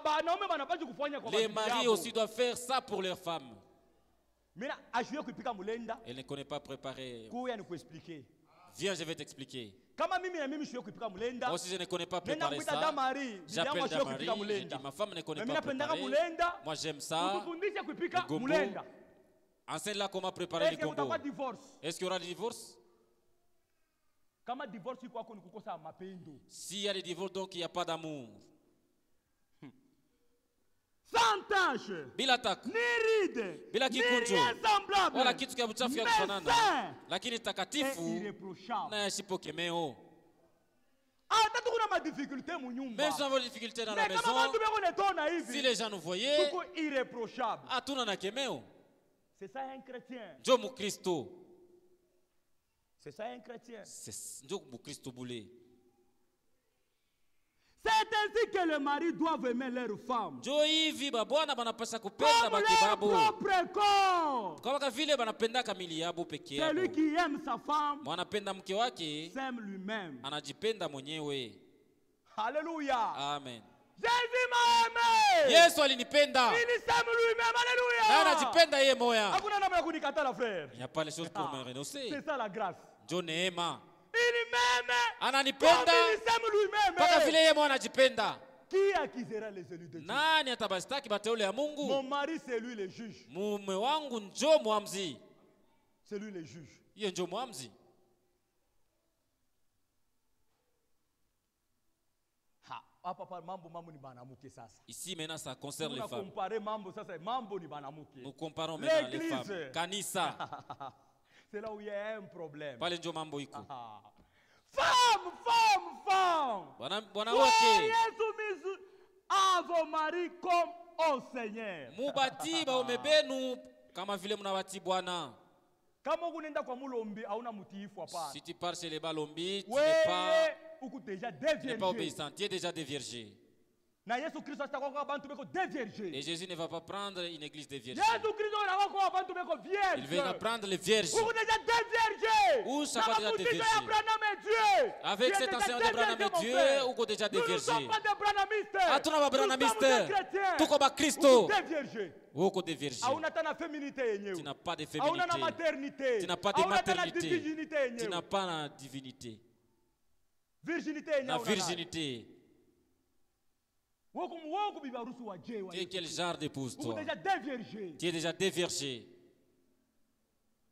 wanaume wanapaswa kufanya kwa
Les
bibi
maris
yao.
aussi doivent faire ça pour leurs femmes.
Mimi ajue kuipika mulenda,
Elle ne connaît pas préparer.
kuya ni kuexpliquer.
Viens, je vais t'expliquer.
Kama mimi na mimi shue kuipika mulenda,
Moi aussi, je ne connais pas
nenda
préparer
kuita
ça.
Damari,
J'appelle
bibi yangu shue
Damari.
kuipika
Je
mulenda.
dis, ma femme ne connaît
Mimi
pas
napendaka
préparer.
mulenda.
Moi, j'aime ça.
Utufundishe kuipika
Le gombo.
mulenda.
Enseigne-la comment préparer
Est-ce
les
que
combos.
kutakuwa divorce?
Est-ce qu'il y aura des divorces?
Kama divorce iko kwako ni kukosa mapendo.
S'il y a des divorces, donc il n'y a pas d'amour.
Sans tâche.
Bila taka.
Ni ride.
Bila
Ni
kikunjo.
rien semblable.
Wala kitu kia buchafu kia
Mais
kufanana.
saint
Lakini
et
takatifu
irréprochable.
na yasipokemeo.
Hata tuko na madifficulté mu nyumba.
Même si nous avons des difficultés dans la
Mais kama
maison,
watu beko netona
si
hivi,
les gens nous voyaient,
tuko irréprochable.
hatuna na kemeo.
C'est ça un chrétien.
Njo mukristo.
C'est ça un chrétien.
Njo mukristo bule.
C'est ainsi que les maris doivent aimer leur femme.
Njo hivi babwana banapasha
Comme
kupenda
leur
bakibabo
propre corps.
kama vile banapenda kamili yabo peke yabo.
Celui qui aime sa femme
Mwanapenda mke wake
s'aime lui-même.
anajipenda mwenyewe.
Alléluia.
Amen.
Jésus m'a aimé.
Yesu alinipenda
Il s'aime lui-même.
na
Alléluia.
anajipenda yeye moya.
Hakuna namna ya kunikatala frère.
Il n'y a pas les choses pour me renoncer.
C'est ça la grâce.
Njo neema.
Il m'aime comme
Ananipenda
il s'aime
mpaka
lui-même.
vile yeye moya anajipenda.
Qui accusera les élus de Dieu?
Nani atabastaki bateule ya
Mon
Mungu?
mari, c'est lui le juge.
Mume wangu njo mwamzi.
C'est lui le juge.
Yeye njo mwamzi.
Ha, hapa mambo ni banamuke sasa.
Ici maintenant ça concerne les
Tuna
femmes.
comparer mambo sasa, mambo ni banamuke.
Nous comparons maintenant les
L'église.
femmes. Kanisa.
C'est là où il y a un problème.
Pale njo mambo iko.
Ah. Femme.
Bwana
Soyez
wake
soumise à vos maris comme au Seigneur.
mubati baume benu kama vile mnawati Bwana.
Kama unaenda kwa mulombi hauna mutiifu hapana.
Si tu pars chez les balombi, tu
Wewe uko déjà
n'es pas
déviergé.
obéissant, tu es déjà déviergé.
Na Yesu Kristo atakuwa bantu beko déviergé.
Et Jésus ne va pas prendre une église de vierges.
Yesu Kristo anakuwa bantu beko vierge.
Il va prendre les vierges.
Uko déjà déviergé.
Où ça va déjà déviergé?
Abraham et Dieu.
Avec
Tu es
cet
déjà
enseignement d'Abraham
déviergé,
et
mon
Dieu,
frère.
ou déjà
Nous ne
déviergé.
sommes pas des branhamistes.
Hatuna
Nous sommes
babranamistes.
des chrétiens.
Tuko ba Kristo.
Uko déviergé.
Uko déviergé.
Hauna tana féminité yenyewe.
Tu n'as pas de
Hauna na
féminité.
maternité.
Tu n'as pas de
Hauna tana
maternité.
divinité
Tu
yenyewe.
n'as pas la divinité.
Virginité
La
yenyewe.
virginité.
Woko bibi harusi wa je wa.
Tu es quel genre d'épouse
Uko
toi?
déjà déviergé.
Tu es déjà déviergé.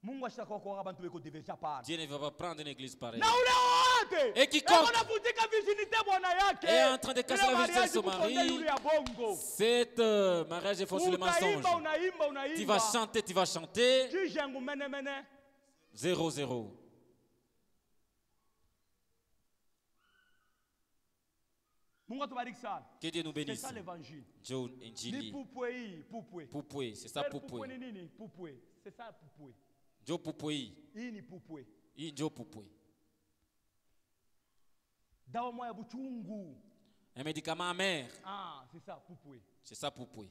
Mungu ashaka kwa bantu beko déviergé hapana.
Dieu ne va pas prendre une église pareille.
Na ule wote.
Et quiconque
anafutika virginité bwana yake.
est en train de casser
Ile
la virginité de
mariage
son
kukonde
mari,
yule ya bongo.
cet mariage est faux sur le mensonge.
Unaimba.
Tu vas chanter.
Juge yangu mene.
0-0.
Mungu atubariki sana.
Que Dieu nous
C'est
bénisse.
ça l'évangile.
Joe
Ni
Njili.
pupwe.
Poupoué, c'est ça
Frère,
Poupoué.
ni nini? Pupwe. C'est ça pupwe.
Joe Poupoué.
Hii ni pupwe.
I Joe Poupoué.
Dawa moya buchungu.
Un médicament amer.
Ah, c'est ça pupwe.
C'est ça Poupoué.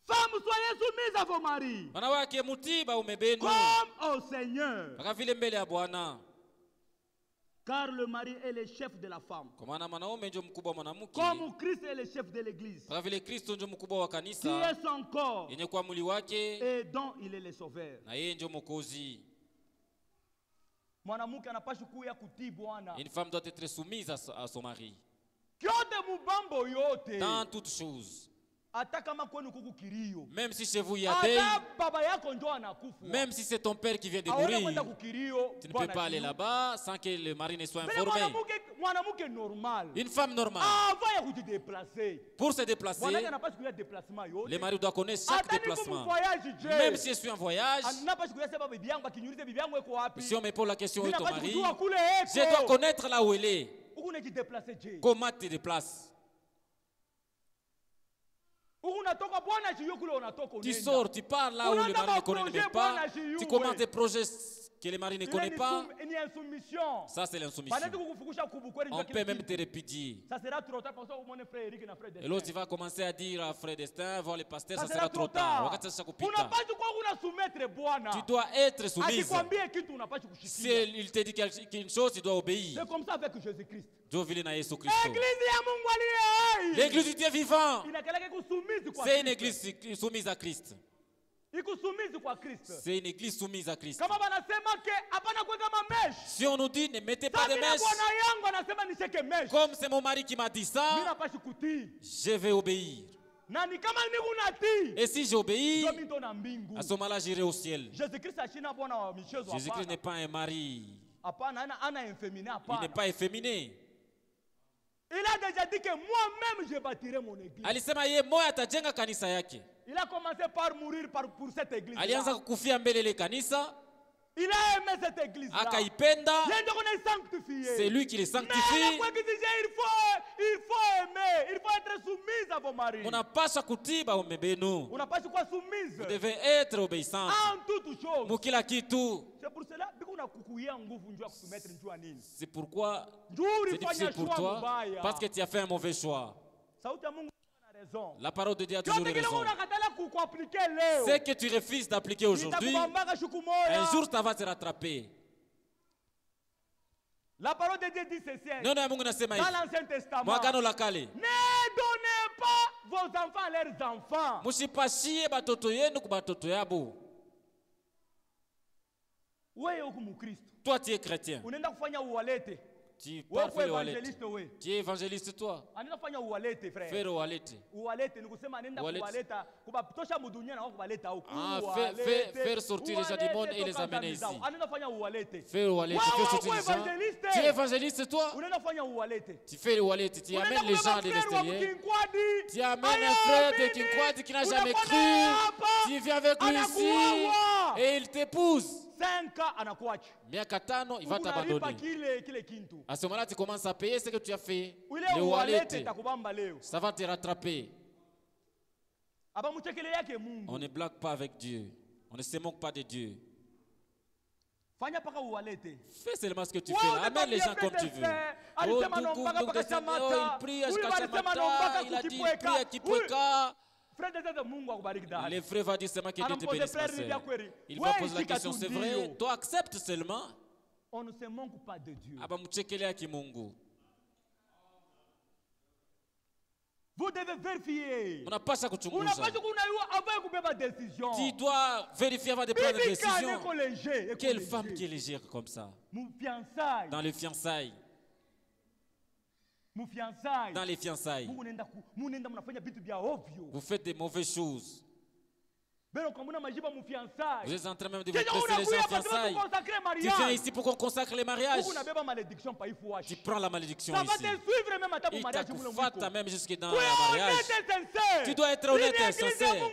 Femmes, soyez soumises à vos maris.
Wanawake mutiba umebenu.
Comme au Seigneur.
Paka vile mbele ya Bwana.
Car le mari est le chef de la femme.
Kwa maana mwanaume ndio mkubwa wa mwanamke.
Comme Christ est le chef de l'église.
Paka vile Kristo ndio mkubwa wa
Qui
kanisa.
est son corps.
Yenye kwa mwili wake
Et dont il est le sauveur.
na yeye ndio mwokozi.
Mwanamke anapashi kuya kutii Bwana.
Une femme doit être soumise à son mari.
Kyote mubambo yote.
Dans toutes choses.
Hata kama kwenu kuku kilio.
Même si chez vous il y a deuil,
Hata baba yako ndio anakufa.
même si c'est ton père qui vient de
Hauna kwenda
mourir,
kukilio.
tu ne peux pas aller là-bas sans que le mari ne soit
Mbele
informé.
mwanamke normal.
Une femme normale,
Avant ya kujidéplacer.
pour se déplacer,
Mwanamke anapashi kuya déplacement yote.
le mari doit connaître chaque
Hata niko
déplacement.
mvoyage je.
Même si je suis en voyage,
Anapashi kuya sema bibi yangu akinyulize bibi yangu eko wapi.
si on me pose la question où est ton
Ninapashi
mari,
kujua kule
je dois
eko.
connaître là où elle est.
Uko unajidéplacer je.
Comment tu te déplaces?
Unatoka Bwana jiyo kule unatoka
Tu
unaenda.
sors, tu pars là où le
Unaenda
mari ne connaît
projet
même pas.
Bwana jiyo
Tu commences
we.
des projets que le mari ne connaît pas.
Ni insoumission.
Ça, c'est l'insoumission.
Banati kukufukusha kubukweli
On
njoo
peut
kile
même
kitu.
te répudier.
Ça sera trop tard parce que mon frère Eric na frère
Et l'autre, tu
Destin.
vas commencer à dire à frère Destin, voir les pasteurs,
Ça
ça sera trop tard. Wakati sasa kupita.
Unapaswa kuwa una soumettre Bwana.
Tu dois être soumise.
Akikwambia kitu unapaswa
Si
kushikia.
il te dit quelque chose, tu dois obéir.
C'est comme ça avec Jésus-Christ.
Dieu vile na Yesu Kristo.
Église ya Mungu aliye hai.
L'église du Dieu vivant,
Inakalaka kusumizi kwa
c'est une
Kristo.
église soumise à Christ.
Ikusumizi kwa Kristo.
C'est une église soumise à Christ.
Kama banasema ke hapana kuweka mamesh.
Si on nous dit ne mettez pas de
Sasa
mèches,
bwana yangu anasema nisheke mesh.
comme c'est mon mari qui m'a dit
Mimi
ça,
napashi kutii.
je vais obéir.
Na ni kama mimi unatii.
Et si j'obéis,
Ndio mimi ndo na mbingu.
à ce moment-là, j'irai au ciel.
Jésus-Christ ashina bwana wa michezo
Jésus-Christ n'est
hapana.
pas un mari.
Hapana, ana inféminé
Il
hapana.
n'est pas efféminé.
Il a déjà dit que moi-même je bâtirai mon église.
Alisema yeye moyo atajenga kanisa yake.
Il a commencé par mourir pour cette église.
Alianza kukufia mbele ile kanisa.
Il a aimé cette église-là.
akaipenda, c'est
C'est
lui qui les
Mais
sanctifie.
il faut aimer, il faut être soumise à vos maris.
Munapaswa kutii baume benu,
Unapaswa kuwa soumise
vous devez être obéissant
en toutes choses.
mukila kitu.
C'est pour cela biko nakukuia nguvu njoo kukumettre njoo nini.
C'est pourquoi
Njoo
c'est difficile
ulifanya
pour
choix
toi,
mbaya.
parce que tu as fait un mauvais choix.
Sauti ya Mungu ina raison.
La parole de Dieu a toujours
Yote kile
raison.
unakatala kuappliquer leo.
Ce que tu refuses d'appliquer aujourd'hui,
Nitakubambaka siku moja.
un jour ça va te rattraper.
La parole de Dieu dit ceci.
Neno ya Mungu nasema
Dans
hivi,
l'Ancien Testament.
mwagano la kale,
Ne donnez pas vos enfants à leurs enfants.
musipashie batoto yenu ku batoto yabo.
Wewe uko Mkristo.
Toi tu es chrétien,
Unaenda kufanya uwalete.
tu
Wewe
pars
kwa
faire le wallet.
evangeliste wewe.
Tu es évangéliste toi,
Anaenda kufanya uwalete frère.
faire le wallet.
Uwalete ni kusema anaenda
Uwalete.
kuwaleta kubatosha mudunia na kuwaleta huko.
Ah,
Uwalete.
faire sortir les gens du monde et les
Toka
amener
dhambi zao.
ici.
Anaenda kufanya uwalete.
Faire le wallet, tu
Wow,
fais sortir
wow,
les gens.
évangéliste.
Tu es évangéliste toi,
Unaenda kufanya uwalete.
tu fais le wallet, tu
Unaenda
amènes les
kubeba
gens de
frère wa
l'extérieur.
Mkinkwadi.
Tu amènes
Aya,
un frère de
amini.
Kinkwadi qui n'a jamais
Unakuwa
cru.
naye hapa.
Tu viens avec lui ici
Anakuwawa.
et il t'épouse.
5 ans anakuacha.
Miaka tano, il va
Unalipa
t'abandonner.
kile kintu.
À ce moment-là, tu commences à payer ce que tu as fait.
Ule
Le
uwalete
wallet,
itakubamba leo.
ça va te rattraper.
Aba mchekele yake Mungu.
On ne blague pas avec Dieu. On ne se moque pas de Dieu.
Fanya paka uwalete.
Fais seulement ce que tu
Wow,
fais.
on
Amène les gens comme tu veux.
Alisema naombaka mpaka Shamata.
Il prie à
Huyu alisema naombaka
Shamata. Il a dit il prie à Kipweka.
Frère de Mungu akubariki dada.
Les frères vont dire seulement que Dieu te
Anampose
bénisse, ma
frère ni vya
sœur.
kweli.
Il va
Wewe
poser la
shika
question,
tu
c'est
ndio.
vrai. Toi, accepte seulement.
On ne se manque pas de Dieu.
Abamchekelea kimungu.
Vous devez vérifier.
Unapasha kuchunguza.
Unapaswa kunayua avant kubeba décision.
Tu dois vérifier avant de prendre une
Bibi kane
décision.
ko léger.
Quelle femme qui est légère comme ça?
Mon fiançailles.
Dans les fiançailles.
Mon fiançailles.
Dans les fiançailles.
Munenda mnafanya vitu vya ovyo.
Vous faites des mauvaises choses.
Beno kwa muna majiba mu fiançailles.
Vous êtes en train même de vous
Kenya
presser les gens en
unakuya parce que
fiançailles.
consacrer
Tu
mariage.
viens ici pour qu'on consacre les mariages.
Huku nabeba malédiction pa ifu
Tu
washi.
prends la malédiction
Ça va
ici.
te suivre même à ta
Il
mariage mule
t'accufata
mwiko.
même jusque dans
Oui,
le mariage.
honnête et sincère.
Tu dois être honnête et sincère.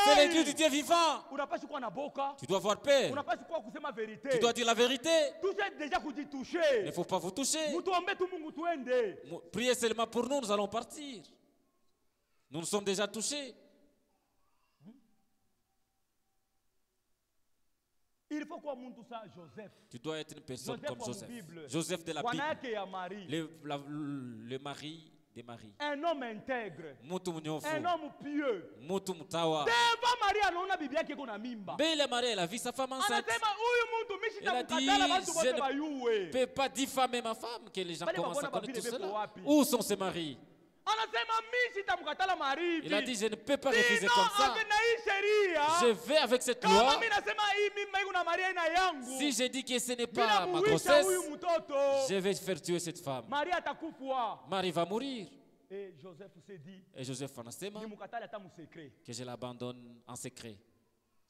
C'est l'église du Dieu vivant.
Unapaswa kuwa na boka.
Tu dois avoir peur.
Unapaswa kuwa kusema vérité.
Tu dois dire la vérité.
Touche déjà
Il ne
kujitoucher.
faut pas vous toucher.
Mutuombe tu Mungu tuende.
Priez seulement pour nous, nous allons partir. Nous nous sommes déjà touchés.
Il faut kuwa muntu sa Joseph.
Tu dois être une personne
Joseph
comme
wa
Joseph.
Bible.
Joseph de la
Bwana
Bible.
yake ya Marie.
Le mari des maris.
Un homme intègre.
Mutu mnyofu.
Un homme pieux.
Mutu mtawa.
Devant Marie anaona bibi yake iko na mimba.
Mbele Marie, elle a vu sa femme enceinte.
Anasema huyu mtu mimi
Elle a dit,
sitamkatala watu
je
wote
ne
bayue.
peux pas diffamer ma femme, que les gens
Bale
commencent à
babona
connaître tout
babile
cela.
beko wapi?
Où sont ses maris?
Anasema mimi sitamkatala Marie.
Il a dit, je ne peux pas refuser comme ça.
Avec na hii sheria.
Je vais avec cette
Kama
loi.
mimi nasema hii mimba iko na Maria ina yangu.
Si je dis que ce n'est
Bila
pas ma
muisha
grossesse,
huyu mtoto.
je vais faire tuer cette femme.
Maria atakufwa.
Marie va mourir.
Et Joseph s'est dit,
Et Joseph anasema
nimukatale hata mu secret.
que je l'abandonne en secret.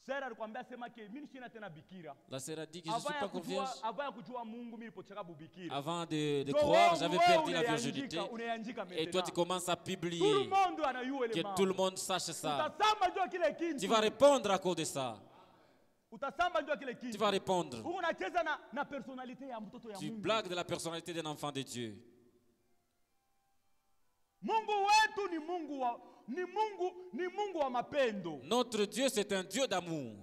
Sera alikwambia sema ke mimi sina tena bikira.
La sœur a dit que je ne suis pas confiance.
Avant ya kujua Mungu mimi nilipocheka bubikira.
Avant de
So,
croire, j'avais
wewe
perdu la
unaandika,
virginité.
unaandika
Et toi, tu
maintenant.
commences à
Tout le
publier.
monde anayua ile
Que
mambo.
tout le monde sache ça.
Utasamba jua kile kintu.
Tu vas répondre à cause de ça.
Utasamba jua kile
Tu
kintu.
vas répondre.
Huko unacheza na personality ya mtoto ya
Tu
Mungu.
blagues de la personnalité d'un enfant de Dieu.
Mungu wetu ni Mungu wa mapendo.
Notre Dieu, c'est un Dieu d'amour.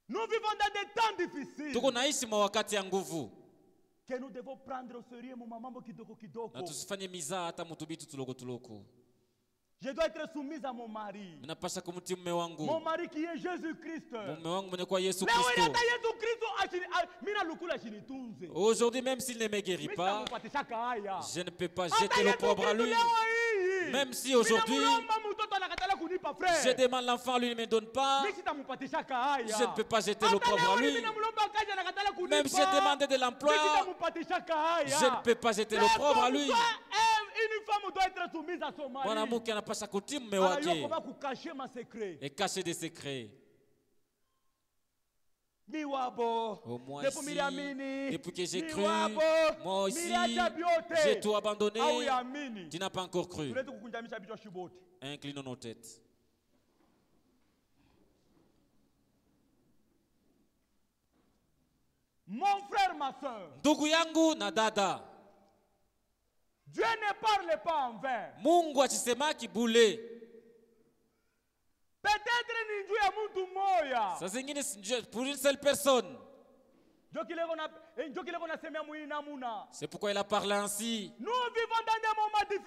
Nous vivons dans des temps difficiles.
Tuko naishi mawakati ya nguvu.
Que nous devons prendre au sérieux mambo kidogo kidogo.
Na tusifanye mizaa hata mutubitu tuloko tuloko.
Je dois être soumise à mon mari.
Ninapasha kumtii mume wangu.
Mon mari qui est Jésus-Christ.
Mume wangu mwenye kwa Yesu
Leo
Kristo.
hata Yesu Kristo mina lukula shinitunze.
Aujourd'hui, même s'il ne me guérit
Mimi
pas,
sitampatishaka haya.
je ne peux pas
Hata
jeter
Yesu
l'opprobre à
Kristo
lui.
leo hii.
Même si aujourd'hui,
Ninamulomba mtoto anakatala kunipa frère.
je demande l'enfant, lui ne me donne pas,
Mimi sitampatishaka haya.
je ne peux pas jeter
Hata
l'opprobre
leo
à
hii
lui.
ninamulomba kazi anakatala kunipa.
Même si j'ai demandé de l'emploi,
Mimi sitampatishaka haya.
je ne peux pas jeter l'opprobre à lui.
Une femme doit être soumise à son mari.
Mwanamke anapasha kutii mume
Anajua
wake
kwamba kucacher ma secret.
et cacher des secrets.
Miwabo.
Oh, moi
Depuis
ici,
miliamini.
depuis que j'ai cru,
Miwabo.
moi aussi,
Miliacha biote.
j'ai tout abandonné.
Au yamini.
Tu n'as pas encore cru.
Tulete kukunjamisha bichwa shibote.
Inclinons nos têtes.
Mon frère, ma soeur,
Ndugu yangu na dada,
Dieu ne parle pas en vain.
Mungu achisemaki bule.
Peut-être ni juu ya mtu moya.
Saa zingine pour une seule personne.
C'est pourquoi
il a parlé ainsi.
Nous vivons dans des moments difficiles.